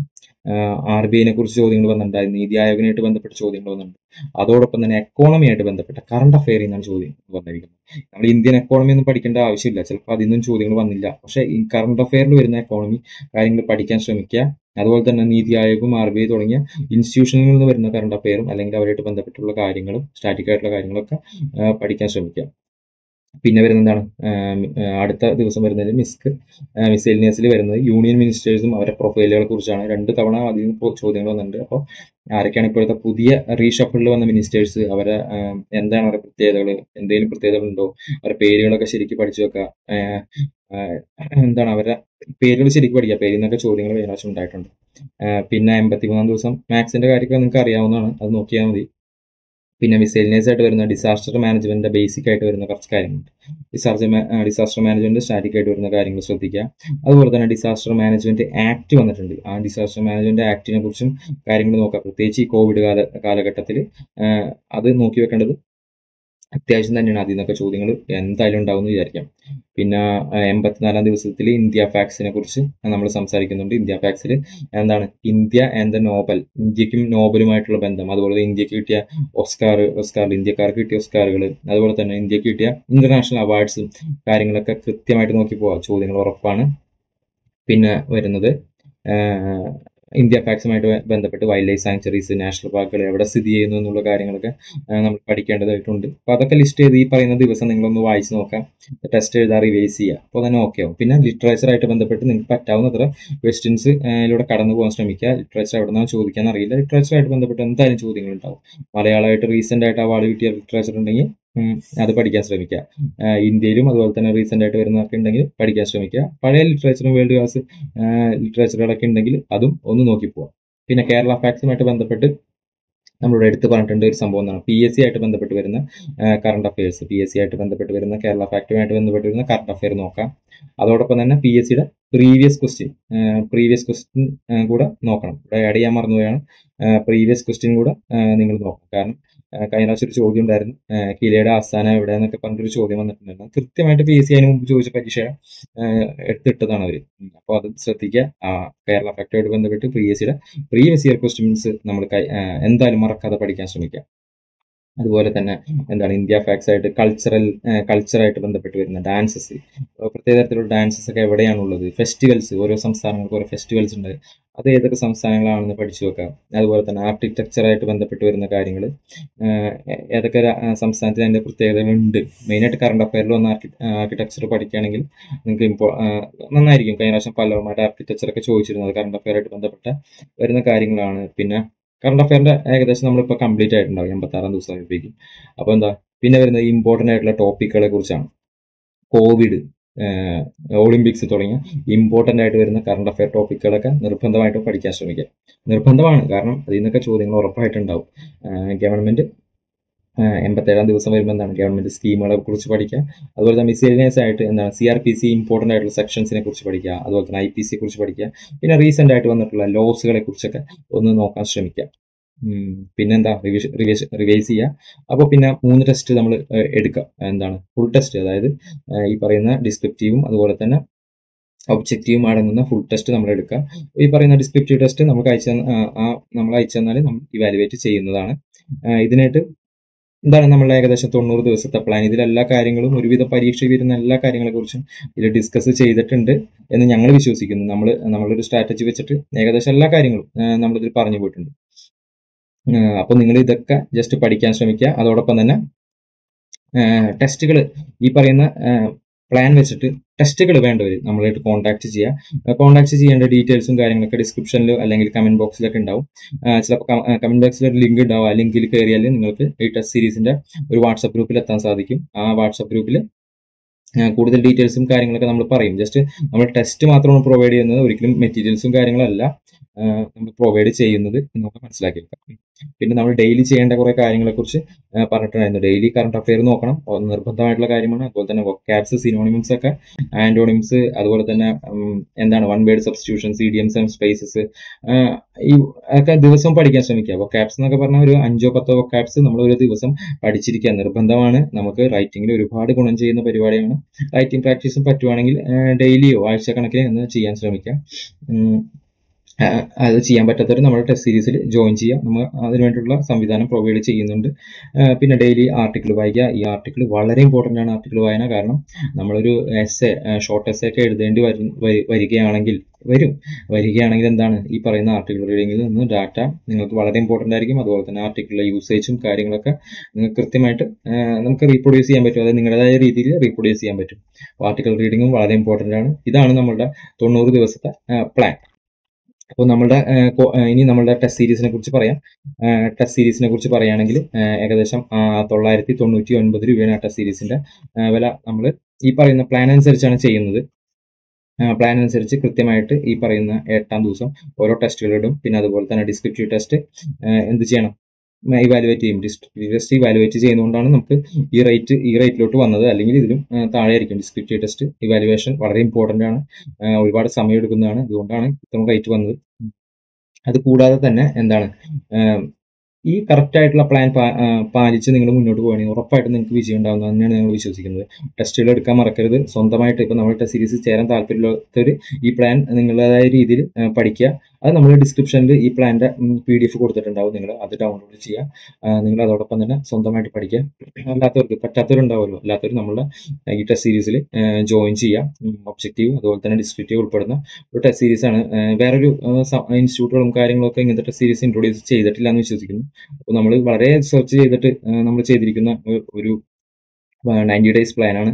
RBIനെ കുറിച്ച് ചോദ്യങ്ങൾ വന്നിട്ടുണ്ടായിരുന്നു, നീതി ആയോഗിനായിട്ട് ബന്ധപ്പെട്ട ചോദ്യങ്ങൾ വന്നിട്ടുണ്ട്. അതോടൊപ്പം തന്നെ എക്കോണമിയായിട്ട് ബന്ധപ്പെട്ട കറണ്ട് അഫെയറിൽ നിന്നാണ് ചോദ്യം വന്നിരിക്കുന്നത്. നമ്മൾ ഇന്ത്യൻ എക്കോണമി ഒന്നും പഠിക്കേണ്ട ആവശ്യമില്ല, ചിലപ്പോൾ അതിൽ നിന്നും ചോദ്യങ്ങൾ വന്നില്ല. പക്ഷേ ഈ കറണ്ട് അഫെയറിൽ വരുന്ന എക്കോണമി കാര്യങ്ങൾ പഠിക്കാൻ ശ്രമിക്കുക. അതുപോലെ തന്നെ നീതി ആയോഗും RBI തുടങ്ങിയ ഇൻസ്റ്റിറ്റ്യൂഷനിൽ നിന്ന് വരുന്ന കറണ്ട് അഫെയറും അല്ലെങ്കിൽ അവരായിട്ട് ബന്ധപ്പെട്ടുള്ള കാര്യങ്ങളും സ്റ്റാറ്റിക് ആയിട്ടുള്ള കാര്യങ്ങളൊക്കെ പഠിക്കാൻ ശ്രമിക്കുക. പിന്നെ വരുന്നതാണ് അടുത്ത ദിവസം വരുന്നത് മിസേലിനിയസിൽ വരുന്നത് യൂണിയൻ മിനിസ്റ്റേഴ്സും അവരുടെ പ്രൊഫൈലുകളെ കുറിച്ചാണ്. 2 തവണ അതിൽ നിന്ന് ചോദ്യങ്ങൾ വന്നിട്ടുണ്ട്. അപ്പോൾ ആരൊക്കെയാണ് ഇപ്പോഴത്തെ പുതിയ റീഷഫിളിൽ വന്ന മിനിസ്റ്റേഴ്സ്, അവരെ എന്താണ് അവരുടെ പ്രത്യേകതകൾ, എന്തെങ്കിലും പ്രത്യേകതകൾ ഉണ്ടോ, അവരുടെ പേരുകളൊക്കെ ശരിക്കും പഠിച്ചു വെക്കുക. എന്താണ് അവരുടെ പേരുകൾ ശരിക്കും പഠിക്കുക. പേരിൽ നിന്നൊക്കെ ചോദ്യങ്ങൾ കഴിഞ്ഞ പ്രാവശ്യം ഉണ്ടായിട്ടുണ്ട്. പിന്നെ 83-ാം ദിവസം മാത്സിന്റെ കാര്യമൊക്കെ നിങ്ങൾക്ക് അറിയാവുന്നതാണ്, അത് നോക്കിയാൽ മതി. പിന്നെ മിസേലിനിയസ് ആയിട്ട് വരുന്ന ഡിസാസ്റ്റർ മാനേജ്മെന്റിന്റെ ബേസിക് ആയിട്ട് വരുന്ന കുറച്ച് കാര്യങ്ങളുണ്ട്. ഡിസാസ്റ്റർ മാനേജ്മെന്റ് സ്റ്റാറ്റിക് ആയിട്ട് വരുന്ന കാര്യങ്ങൾ ശ്രദ്ധിക്കുക. അതുപോലെ തന്നെ ഡിസാസ്റ്റർ മാനേജ്മെന്റ് ആക്ട് വന്നിട്ടുണ്ട്. ആ ഡിസാസ്റ്റർ മാനേജ്മെന്റ് ആക്ടിനെ കുറിച്ചും കാര്യങ്ങൾ നോക്കുക. പ്രത്യേകിച്ച് ഈ കോവിഡ് കാലഘട്ടത്തിൽ അത് നോക്കി വെക്കേണ്ടത് അത്യാവശ്യം തന്നെയാണ്. അതിൽ നിന്നൊക്കെ ചോദ്യങ്ങൾ എന്തായാലും ഉണ്ടാവും എന്ന് വിചാരിക്കാം. പിന്നെ 84-ാം ദിവസത്തിൽ ഇന്ത്യ ഫാക്സിനെ കുറിച്ച് നമ്മൾ സംസാരിക്കുന്നുണ്ട്. ഇന്ത്യ ഫാക്സിൽ എന്താണ് ഇന്ത്യ ആൻഡ് ദ നോബൽ, ഇന്ത്യക്കും നോബലുമായിട്ടുള്ള ബന്ധം, അതുപോലെ ഇന്ത്യക്ക് കിട്ടിയ ഓസ്കാർ ഇന്ത്യക്കാർക്ക് കിട്ടിയ ഓസ്കാറുകൾ, അതുപോലെ തന്നെ ഇന്ത്യക്ക് കിട്ടിയ ഇന്റർനാഷണൽ അവാർഡ്സും കാര്യങ്ങളൊക്കെ കൃത്യമായിട്ട് നോക്കി പോവാം. ചോദ്യങ്ങൾ ഉറപ്പാണ്. പിന്നെ വരുന്നത് ഇന്ത്യ ഫാക്സുമായിട്ട് ബന്ധപ്പെട്ട് വൈൽഡ് ലൈഫ് സാങ്ച്വറീസ്, നാഷണൽ പാർക്കുകൾ എവിടെ സ്ഥിതി ചെയ്യുന്നു എന്നുള്ള കാര്യങ്ങളൊക്കെ നമ്മൾ പഠിക്കേണ്ടതായിട്ടുണ്ട്. അപ്പോൾ അതൊക്കെ ലിസ്റ്റ് ചെയ്ത് ഈ പറയുന്ന ദിവസം നിങ്ങളൊന്ന് വായിച്ച് നോക്കാം, ടെസ്റ്റ് എഴുതാൻ റിവൈസ് ചെയ്യുക. അപ്പോൾ തന്നെ ഓക്കെ ആവും. പിന്നെ ലിറ്ററേച്ചറായിട്ട് ബന്ധപ്പെട്ട് നിങ്ങൾക്ക് പറ്റാവുന്നത്ര ക്വസ്റ്റ്യൻസ് ഇതിലൂടെ കടന്നു പോകാൻ ശ്രമിക്കുക. ലിറ്ററേച്ചർ എവിടെ നിന്നാണ് ചോദിക്കാൻ അറിയില്ല, ലിറ്ററേച്ചറായിട്ട് ബന്ധപ്പെട്ട് എന്തായാലും ചോദ്യങ്ങൾ ഉണ്ടാവും. മലയാളമായിട്ട് റീസെൻ്റ് ആയിട്ട് അവാർഡ് കിട്ടിയ ലിറ്ററേച്ചർ ഉണ്ടെങ്കിൽ അത് പഠിക്കാൻ ശ്രമിക്കുക. ഇന്ത്യയിലും അതുപോലെ തന്നെ റീസെൻ്റ് ആയിട്ട് വരുന്നതൊക്കെ ഉണ്ടെങ്കിൽ പഠിക്കാൻ ശ്രമിക്കുക. പഴയ ലിറ്ററേച്ചറും വേൾഡ് ക്ലാസ് ലിറ്ററേച്ചറുകളൊക്കെ ഉണ്ടെങ്കിൽ അതും ഒന്ന് നോക്കി പോവാം. പിന്നെ കേരള ഫാക്സുമായിട്ട് ബന്ധപ്പെട്ട് നമ്മളിവിടെ എടുത്ത് പറഞ്ഞിട്ടുണ്ട് ഒരു സംഭവം എന്നാണ് PSC ആയിട്ട് ബന്ധപ്പെട്ട് വരുന്ന കറണ്ട് അഫയേഴ്സ്. PSC ആയിട്ട് ബന്ധപ്പെട്ട് വരുന്ന കേരള ഫാക്ടുമായിട്ട് ബന്ധപ്പെട്ട് വരുന്ന കറണ്ട് അഫയർ നോക്കാം. അതോടൊപ്പം തന്നെ PSCയുടെ പ്രീവിയസ് ക്വസ്റ്റ്യൻ കൂടെ നോക്കണം. ഇവിടെ ആഡ് ചെയ്യാൻ മറന്നുപോയാണ്, പ്രീവിയസ് ക്വസ്റ്റ്യൻ കൂടെ നിങ്ങൾ നോക്കണം. കാരണം കഴിഞ്ഞ പ്രാവശ്യം ഒരു ചോദ്യം ഉണ്ടായിരുന്നു, കിലയുടെ ആസ്ഥാനം എവിടെയെന്നൊക്കെ പറഞ്ഞിട്ടൊരു ചോദ്യം വന്നിട്ടുണ്ടായിരുന്നു. കൃത്യമായിട്ട് PSC അതിന് മുമ്പ് ചോദിച്ച പരീക്ഷ എടുത്തിട്ടതാണ് അവർ. അപ്പോൾ അത് ശ്രദ്ധിക്കുക. കേരള ഫാക്ടുമായിട്ട് ബന്ധപ്പെട്ട് PSCയുടെ പ്രീവിയസ് ഇയർ ക്വസ്റ്റ്യൻസ് നമ്മൾ എന്തായാലും മറക്കാതെ പഠിക്കാൻ ശ്രമിക്കുക. അതുപോലെ തന്നെ എന്താണ് ഇന്ത്യ ഫാക്സ് ആയിട്ട് കൾച്ചറായിട്ട് ബന്ധപ്പെട്ട് വരുന്ന ഡാൻസസ്, പ്രത്യേക തരത്തിലുള്ള ഡാൻസസ് ഒക്കെ എവിടെയാണുള്ളത്, ഫെസ്റ്റിവൽസ്, ഓരോ സംസ്ഥാനങ്ങൾക്ക് ഓരോ ഫെസ്റ്റിവൽസ് ഉണ്ട്, അത് ഏതൊക്കെ സംസ്ഥാനങ്ങളാണെന്ന് പഠിച്ചു വെക്കാം. അതുപോലെ തന്നെ ആർക്കിടെക്ചറായിട്ട് ബന്ധപ്പെട്ട് വരുന്ന കാര്യങ്ങൾ, ഏതൊക്കെ സംസ്ഥാനത്തിന് അതിൻ്റെ പ്രത്യേകതകളുണ്ട്. മെയിനായിട്ട് കറണ്ട് അഫയറിൽ വന്ന ആർക്കിടെക്ചർ പഠിക്കുകയാണെങ്കിൽ നിങ്ങൾക്ക് നന്നായിരിക്കും. കഴിഞ്ഞ പ്രാവശ്യം പലരുമായിട്ട് ആർക്കിടെക്ചറൊക്കെ ചോദിച്ചിരുന്നത് കറണ്ട് അഫയറായിട്ട് ബന്ധപ്പെട്ട വരുന്ന കാര്യങ്ങളാണ്. പിന്നെ കറണ്ട് അഫയറിന്റെ ഏകദേശം നമ്മളിപ്പോൾ കംപ്ലീറ്റ് ആയിട്ടുണ്ടാവും 86 ദിവസം ആയപ്പോഴേക്കും. അപ്പോൾ എന്താ പിന്നെ വരുന്നത് ഇമ്പോർട്ടൻ്റ് ആയിട്ടുള്ള ടോപ്പിക്കുകളെ കുറിച്ചാണ്. കോവിഡ്, ഒളിമ്പിക്സ് തുടങ്ങിയ ഇമ്പോർട്ടൻ്റ് ആയിട്ട് വരുന്ന കറണ്ട് അഫയർ ടോപ്പിക്കുകളൊക്കെ നിർബന്ധമായിട്ടും പഠിക്കാൻ ശ്രമിക്കുക. നിർബന്ധമാണ്, കാരണം അതിൽ നിന്നൊക്കെ ചോദ്യങ്ങൾ ഉറപ്പായിട്ടുണ്ടാവും. ഗവൺമെന്റ് 87 ദിവസം വരുമ്പോൾ എന്താണ് ഗവൺമെന്റ് സ്കീമുകളെ കുറിച്ച് പഠിക്കുക. അതുപോലെ തന്നെ മിസ്സേലിനിയസ് ആയിട്ട് എന്താണ് CRPC ഇമ്പോർട്ടൻ്റ് ആയിട്ടുള്ള സെക്ഷൻസിനെ കുറിച്ച് പഠിക്കുക. അതുപോലെ തന്നെ IPC കുറിച്ച് പഠിക്കുക. പിന്നെ റീസെന്റ് ആയിട്ട് വന്നിട്ടുള്ള ലോസുകളെ കുറിച്ചൊക്കെ ഒന്ന് നോക്കാൻ ശ്രമിക്കുക. പിന്നെന്താ റിവൈസ് ചെയ്യുക. അപ്പോൾ പിന്നെ 3 ടെസ്റ്റ് നമ്മൾ എടുക്കുക. എന്താണ് ഫുൾ ടെസ്റ്റ്, അതായത് ഈ പറയുന്ന ഡിസ്ക്രിപ്റ്റീവും അതുപോലെ തന്നെ ഒബ്ജക്റ്റീവും അടങ്ങുന്ന ഫുൾ ടെസ്റ്റ് നമ്മൾ എടുക്കുക. ഈ പറയുന്ന ഡിസ്ക്രിപ്റ്റീവ് ടെസ്റ്റ് നമുക്ക് നമ്മൾ അയച്ചു തന്നാൽ നമ്മൾ ഇവാലുവേറ്റ് ചെയ്യുന്നതാണ്. ഇതിനായിട്ട് എന്താണ് നമ്മൾ ഏകദേശം 90 ദിവസത്തെ പ്ലാൻ. ഇതിലെല്ലാ കാര്യങ്ങളും ഒരുവിധം പരീക്ഷ വരുന്ന എല്ലാ കാര്യങ്ങളെക്കുറിച്ചും ഇതിൽ ഡിസ്കസ് ചെയ്തിട്ടുണ്ട് എന്ന് ഞങ്ങൾ വിശ്വസിക്കുന്നു. നമ്മളൊരു സ്ട്രാറ്റജി വെച്ചിട്ട് ഏകദേശം എല്ലാ കാര്യങ്ങളും നമ്മളിതിൽ പറഞ്ഞു പോയിട്ടുണ്ട്. അപ്പോൾ നിങ്ങൾ ഇതൊക്കെ ജസ്റ്റ് പഠിക്കാൻ ശ്രമിക്കുക. അതോടൊപ്പം തന്നെ ടെസ്റ്റുകൾ ഈ പറയുന്ന പ്ലാൻ വെച്ചിട്ട് ടെസ്റ്റുകൾ വേണ്ടവർ നമ്മളായിട്ട് കോൺടാക്ട് ചെയ്യുക. കോൺടാക്ട് ചെയ്യേണ്ട ഡീറ്റെയിൽസും കാര്യങ്ങളൊക്കെ ഡിസ്ക്രിപ്ഷനിലോ അല്ലെങ്കിൽ കമന്റ് ബോക്സിലൊക്കെ ഉണ്ടാവും. ചിലപ്പോൾ കമന്റ് ബോക്സിൽ ഒരു ലിങ്ക് ഉണ്ടാവും. ആ ലിങ്കിൽ കയറിയാൽ നിങ്ങൾക്ക് ഈ ടെസ്റ്റ് സീരീസിന്റെ ഒരു വാട്സപ്പ് ഗ്രൂപ്പിൽ എത്താൻ സാധിക്കും. ആ വാട്സപ്പ് ഗ്രൂപ്പിൽ കൂടുതൽ ഡീറ്റെയിൽസും കാര്യങ്ങളൊക്കെ നമ്മൾ പറയും. ജസ്റ്റ് നമ്മൾ ടെസ്റ്റ് മാത്രമാണ് പ്രൊവൈഡ് ചെയ്യുന്നത്, ഒരിക്കലും മെറ്റീരിയൽസും കാര്യങ്ങളല്ല നമ്മൾ പ്രൊവൈഡ് ചെയ്യുന്നത് നമുക്ക് മനസ്സിലാക്കി വെക്കാം. പിന്നെ നമ്മൾ ഡെയിലി ചെയ്യേണ്ട കുറേ കാര്യങ്ങളെക്കുറിച്ച് പറഞ്ഞിട്ടുണ്ടായിരുന്നു. ഡെയിലി കറണ്ട് അഫയർ നോക്കണം, നിർബന്ധമായിട്ടുള്ള കാര്യമാണ്. അതുപോലെ തന്നെ വൊക്കാബ്സ്, സിനോണിംസ് ഒക്കെ, ആന്റോണിംസ്, അതുപോലെ തന്നെ എന്താണ് one word substitutions, idioms and spaces, ഈ ഒക്കെ ദിവസം പഠിക്കാൻ ശ്രമിക്കുക. വൊക്കാബ്സ് എന്നൊക്കെ പറഞ്ഞാൽ ഒരു 5-10 വൊക്കാബ്സ് നമ്മൾ ഒരു ദിവസം പഠിച്ചിരിക്കുക നിർബന്ധമാണ്. നമുക്ക് റൈറ്റിംഗിൽ ഒരുപാട് ഗുണം ചെയ്യുന്ന പരിപാടിയാണ്. റൈറ്റിംഗ് പ്രാക്ടീസും പറ്റുവാണെങ്കിൽ ഡെയിലിയോ ആഴ്ചക്കണക്കിന് എന്ന് ചെയ്യാൻ ശ്രമിക്കുക. അത് ചെയ്യാൻ പറ്റാത്തവർ നമ്മുടെ ടെസ്റ്റ് സീരീസിൽ ജോയിൻ ചെയ്യുക. നമ്മൾ അതിനുവേണ്ടിയുള്ള സംവിധാനം പ്രൊവൈഡ് ചെയ്യുന്നുണ്ട്. പിന്നെ ഡെയിലി ആർട്ടിക്കിൾ വായിക്കുക. ഈ ആർട്ടിക്കിൾ വളരെ ഇമ്പോർട്ടൻ്റ് ആണ്, ആർട്ടിക്കിൾ വായന. കാരണം നമ്മളൊരു ഷോർട്ട് എസ്സേ ഒക്കെ എഴുതേണ്ടി വരികയാണെങ്കിൽ എന്താണ് ഈ പറയുന്ന ആർട്ടിക്കിൾ റീഡിങ്ങിൽ നിന്ന് ഡാറ്റ നിങ്ങൾക്ക് വളരെ ഇമ്പോർട്ടൻ്റ് ആയിരിക്കും. അതുപോലെ തന്നെ ആർട്ടിക്കിളിലെ യൂസേജും കാര്യങ്ങളൊക്കെ നിങ്ങൾക്ക് കൃത്യമായിട്ട് നമുക്ക് റീപ്രൊഡ്യൂസ് ചെയ്യാൻ പറ്റും. അതായത് നിങ്ങളുടേതായ രീതിയിൽ റീപ്രൊഡ്യൂസ് ചെയ്യാൻ പറ്റും. ആർട്ടിക്കിൾ റീഡിങ്ങും വളരെ ഇമ്പോർട്ടൻ്റ് ആണ്. ഇതാണ് നമ്മളുടെ 90 ദിവസത്തെ പ്ലാൻ. അപ്പോൾ ഇനി നമ്മളുടെ ടെസ്റ്റ് സീരീസിനെ കുറിച്ച് പറയാം. ടെസ്റ്റ് സീരീസിനെ കുറിച്ച് പറയുകയാണെങ്കിൽ ഏകദേശം 999 രൂപയാണ് ടെസ്റ്റ് സീരീസിന്റെ വില. നമ്മൾ ഈ പറയുന്ന പ്ലാൻ അനുസരിച്ചാണ് ചെയ്യുന്നത്. പ്ലാൻ അനുസരിച്ച് കൃത്യമായിട്ട് ഈ പറയുന്ന 8-ാം ദിവസം ഓരോ ടെസ്റ്റുകൾ ഇടും. പിന്നെ അതുപോലെ തന്നെ ഡിസ്ക്രിപ്റ്റീവ് ടെസ്റ്റ് എന്ത് ചെയ്യണം, ഇവാലുവേറ്റ് ചെയ്യും. ഡിസ്ക്രിപ്റ്റീവ് ടെസ്റ്റ് ഇവാലുവേറ്റ് ചെയ്യുന്നതുകൊണ്ടാണ് നമുക്ക് ഈ റേറ്റിലോട്ട് വന്നത്. അല്ലെങ്കിൽ ഇതിലും താഴെ ആയിരിക്കും. ഡിസ്ക്രിപ്റ്റീവ് ടെസ്റ്റ് ഇവാലുവേഷൻ വളരെ ഇമ്പോർട്ടൻ്റ് ആണ്, ഒരുപാട് സമയം എടുക്കുന്നതാണ്. അതുകൊണ്ടാണ് ഇത്രയും റേറ്റ് വന്നത്. അത് കൂടാതെ തന്നെ എന്താണ് ഈ കറക്റ്റ് ആയിട്ടുള്ള പ്ലാൻ പാലിച്ച് നിങ്ങൾ മുന്നോട്ട് പോവുകയാണെങ്കിൽ ഉറപ്പായിട്ടും നിങ്ങൾക്ക് വിജയം ഉണ്ടാകുന്നത് തന്നെയാണ് ഞങ്ങൾ വിശ്വസിക്കുന്നത്. ടെസ്റ്റുകൾ എടുക്കാൻ മറക്കരുത്. സ്വന്തമായിട്ട് ഇപ്പോൾ നമ്മൾ ടെസ്റ്റ് സീരീസ് ചേരാൻ താല്പര്യമുള്ളവർ ഈ പ്ലാൻ നിങ്ങളുടേതായ രീതിയിൽ പഠിക്കുക. അത് നമ്മൾ ഡിസ്ക്രിപ്ഷനിൽ ഈ പ്ലാന്റെ PDF കൊടുത്തിട്ടുണ്ടാവും. നിങ്ങൾ അത് ഡൗൺലോഡ് ചെയ്യുക. നിങ്ങൾ അതോടൊപ്പം തന്നെ സ്വന്തമായിട്ട് പഠിക്കുക. അല്ലാത്തവർക്ക് പറ്റാത്തവരുണ്ടാവുമല്ലോ, അല്ലാത്തവർ നമ്മളുടെ ഈ ടെസ്റ്റ് സീരീസിൽ ജോയിൻ ചെയ്യുക. ഒബ്ജക്റ്റീവ് അതുപോലെ തന്നെ ഡിസ്ക്രിപ്റ്റീവ് ഉൾപ്പെടുന്ന ഒരു ടെസ്റ്റ് സീരീസ് ആണ്. വേറൊരു ഇൻസ്റ്റിറ്റ്യൂട്ടുകളും കാര്യങ്ങളൊക്കെ ഇങ്ങനത്തെ ടെസ്റ്റ് സീരീസ് ഇൻട്രൊഡ്യൂസ് ചെയ്തിട്ടില്ല എന്ന് വിശ്വസിക്കുന്നു. അപ്പോൾ നമ്മൾ വളരെ സെർച്ച് ചെയ്തിട്ട് നമ്മൾ ചെയ്തിരിക്കുന്ന ഒരു 90 ഡേയ്സ് പ്ലാൻ ആണ്.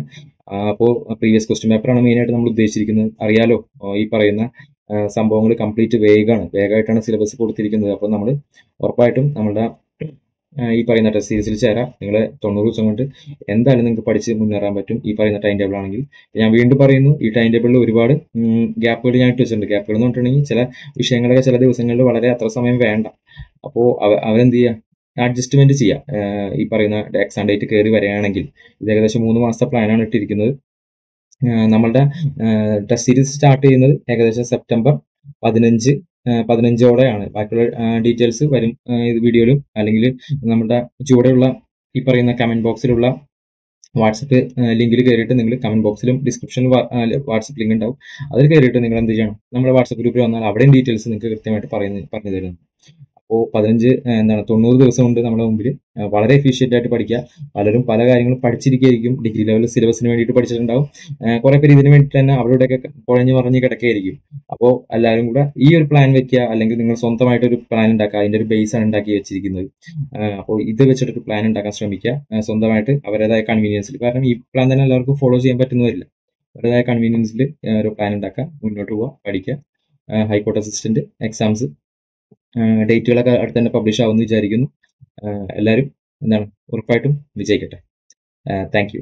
അപ്പോൾ പ്രീവിയസ് ക്വസ്റ്റ്യൻ പേപ്പറാണ് മെയിനായിട്ട് നമ്മൾ ഉദ്ദേശിച്ചിരിക്കുന്നത്. അറിയാലോ, ഈ പറയുന്ന സംഭവങ്ങൾ കംപ്ലീറ്റ് വേഗമായിട്ടാണ് സിലബസ് കൊടുത്തിരിക്കുന്നത്. അപ്പോൾ നമ്മൾ ഉറപ്പായിട്ടും നമ്മുടെ ഈ പറയുന്ന ടെസ്റ്റ് സീരീസിൽ ചേരാം. നിങ്ങൾ 90 ദിവസം കൊണ്ട് എന്തായാലും നിങ്ങൾക്ക് പഠിച്ച് മുന്നേറാൻ പറ്റും ഈ പറയുന്ന ടൈം ടേബിൾ ആണെങ്കിൽ. ഞാൻ വീണ്ടും പറയുന്നു, ഈ ടൈം ടേബിളിൽ ഒരുപാട് ഗ്യാപ്പുകൾ ഞാൻ ഇട്ട് വെച്ചിട്ടുണ്ട്. ഗ്യാപ്പുകൾ എന്ന് പറഞ്ഞിട്ടുണ്ടെങ്കിൽ ചില വിഷയങ്ങളൊക്കെ ചില ദിവസങ്ങളിൽ വളരെ അത്ര സമയം വേണ്ട. അപ്പോൾ അവരെന്ത് ചെയ്യുക, അഡ്ജസ്റ്റ്മെന്റ് ചെയ്യാം. ഈ പറയുന്ന എക്സാം ഡേറ്റ് കയറി വരികയാണെങ്കിൽ ഇത് ഏകദേശം 3 മാസത്തെ പ്ലാനാണ് ഇട്ടിരിക്കുന്നത്. നമ്മളുടെ ടെസ്റ്റ് സീരീസ് സ്റ്റാർട്ട് ചെയ്യുന്നത് ഏകദേശം സെപ്റ്റംബർ 15ഓടെയാണ്. ബാക്കിയുള്ള ഡീറ്റെയിൽസ് വരും വീഡിയോയിലും അല്ലെങ്കിൽ നമ്മുടെ ചുവടെയുള്ള ഈ പറയുന്ന കമന്റ് ബോക്സിലുള്ള വാട്സപ്പ് ലിങ്കിൽ കയറിയിട്ട് നിങ്ങൾ കമന്റ് ബോക്സിലും ഡിസ്ക്രിപ്ഷനിലും വാട്സപ്പ് ലിങ്ക് ഉണ്ടാവും. അതിൽ കയറിയിട്ട് നിങ്ങൾ എന്ത് ചെയ്യണം, നമ്മുടെ വാട്സപ്പ് ഗ്രൂപ്പിൽ വന്നാൽ അവിടെയും ഡീറ്റെയിൽസ് നിങ്ങൾക്ക് കൃത്യമായിട്ട് പറഞ്ഞു തരുന്നു. അപ്പോൾ 90 ദിവസം കൊണ്ട് നമ്മുടെ മുമ്പിൽ വളരെ എഫിഷ്യൻ്റ് ആയിട്ട് പഠിക്കുക. പലരും പല കാര്യങ്ങളും പഠിച്ചിരിക്കുകയായിരിക്കും. ഡിഗ്രി ലെവൽ സിലബസിന് വേണ്ടിയിട്ട് പഠിച്ചിട്ടുണ്ടാവും. കുറെ പേര് ഇതിന് വേണ്ടിയിട്ട് തന്നെ അവരുടെയൊക്കെ കുഴഞ്ഞു മറിഞ്ഞ് കിടക്കുകയായിരിക്കും. അപ്പോൾ എല്ലാവരും കൂടെ ഈ ഒരു പ്ലാൻ വെക്കുക, അല്ലെങ്കിൽ നിങ്ങൾ സ്വന്തമായിട്ട് ഒരു പ്ലാൻ ഉണ്ടാക്കുക. അതിൻ്റെ ഒരു ബേസ് ആണ് ഉണ്ടാക്കി വെച്ചിരിക്കുന്നത്. അപ്പോൾ ഇത് വെച്ചിട്ടൊരു പ്ലാൻ ഉണ്ടാക്കാൻ ശ്രമിക്കുക സ്വന്തമായിട്ട് അവരുടേതായ കൺവീനിയൻസിൽ. കാരണം ഈ പ്ലാൻ തന്നെ എല്ലാവർക്കും ഫോളോ ചെയ്യാൻ പറ്റുന്ന വരില്ല. അവരുടേതായ കൺവീനിയൻസിൽ ഒരു പ്ലാൻ ഉണ്ടാക്കുക, മുന്നോട്ട് പോവുക, പഠിക്കുക. ഹൈക്കോർട്ട് അസിസ്റ്റന്റ് എക്സാംസ് ഡേറ്റുകളൊക്കെ അടുത്ത് തന്നെ പബ്ലിഷ് ആവുമെന്ന് വിചാരിക്കുന്നു. എല്ലാവരും ഉറപ്പായിട്ടും വിജയിക്കട്ടെ. Thank you.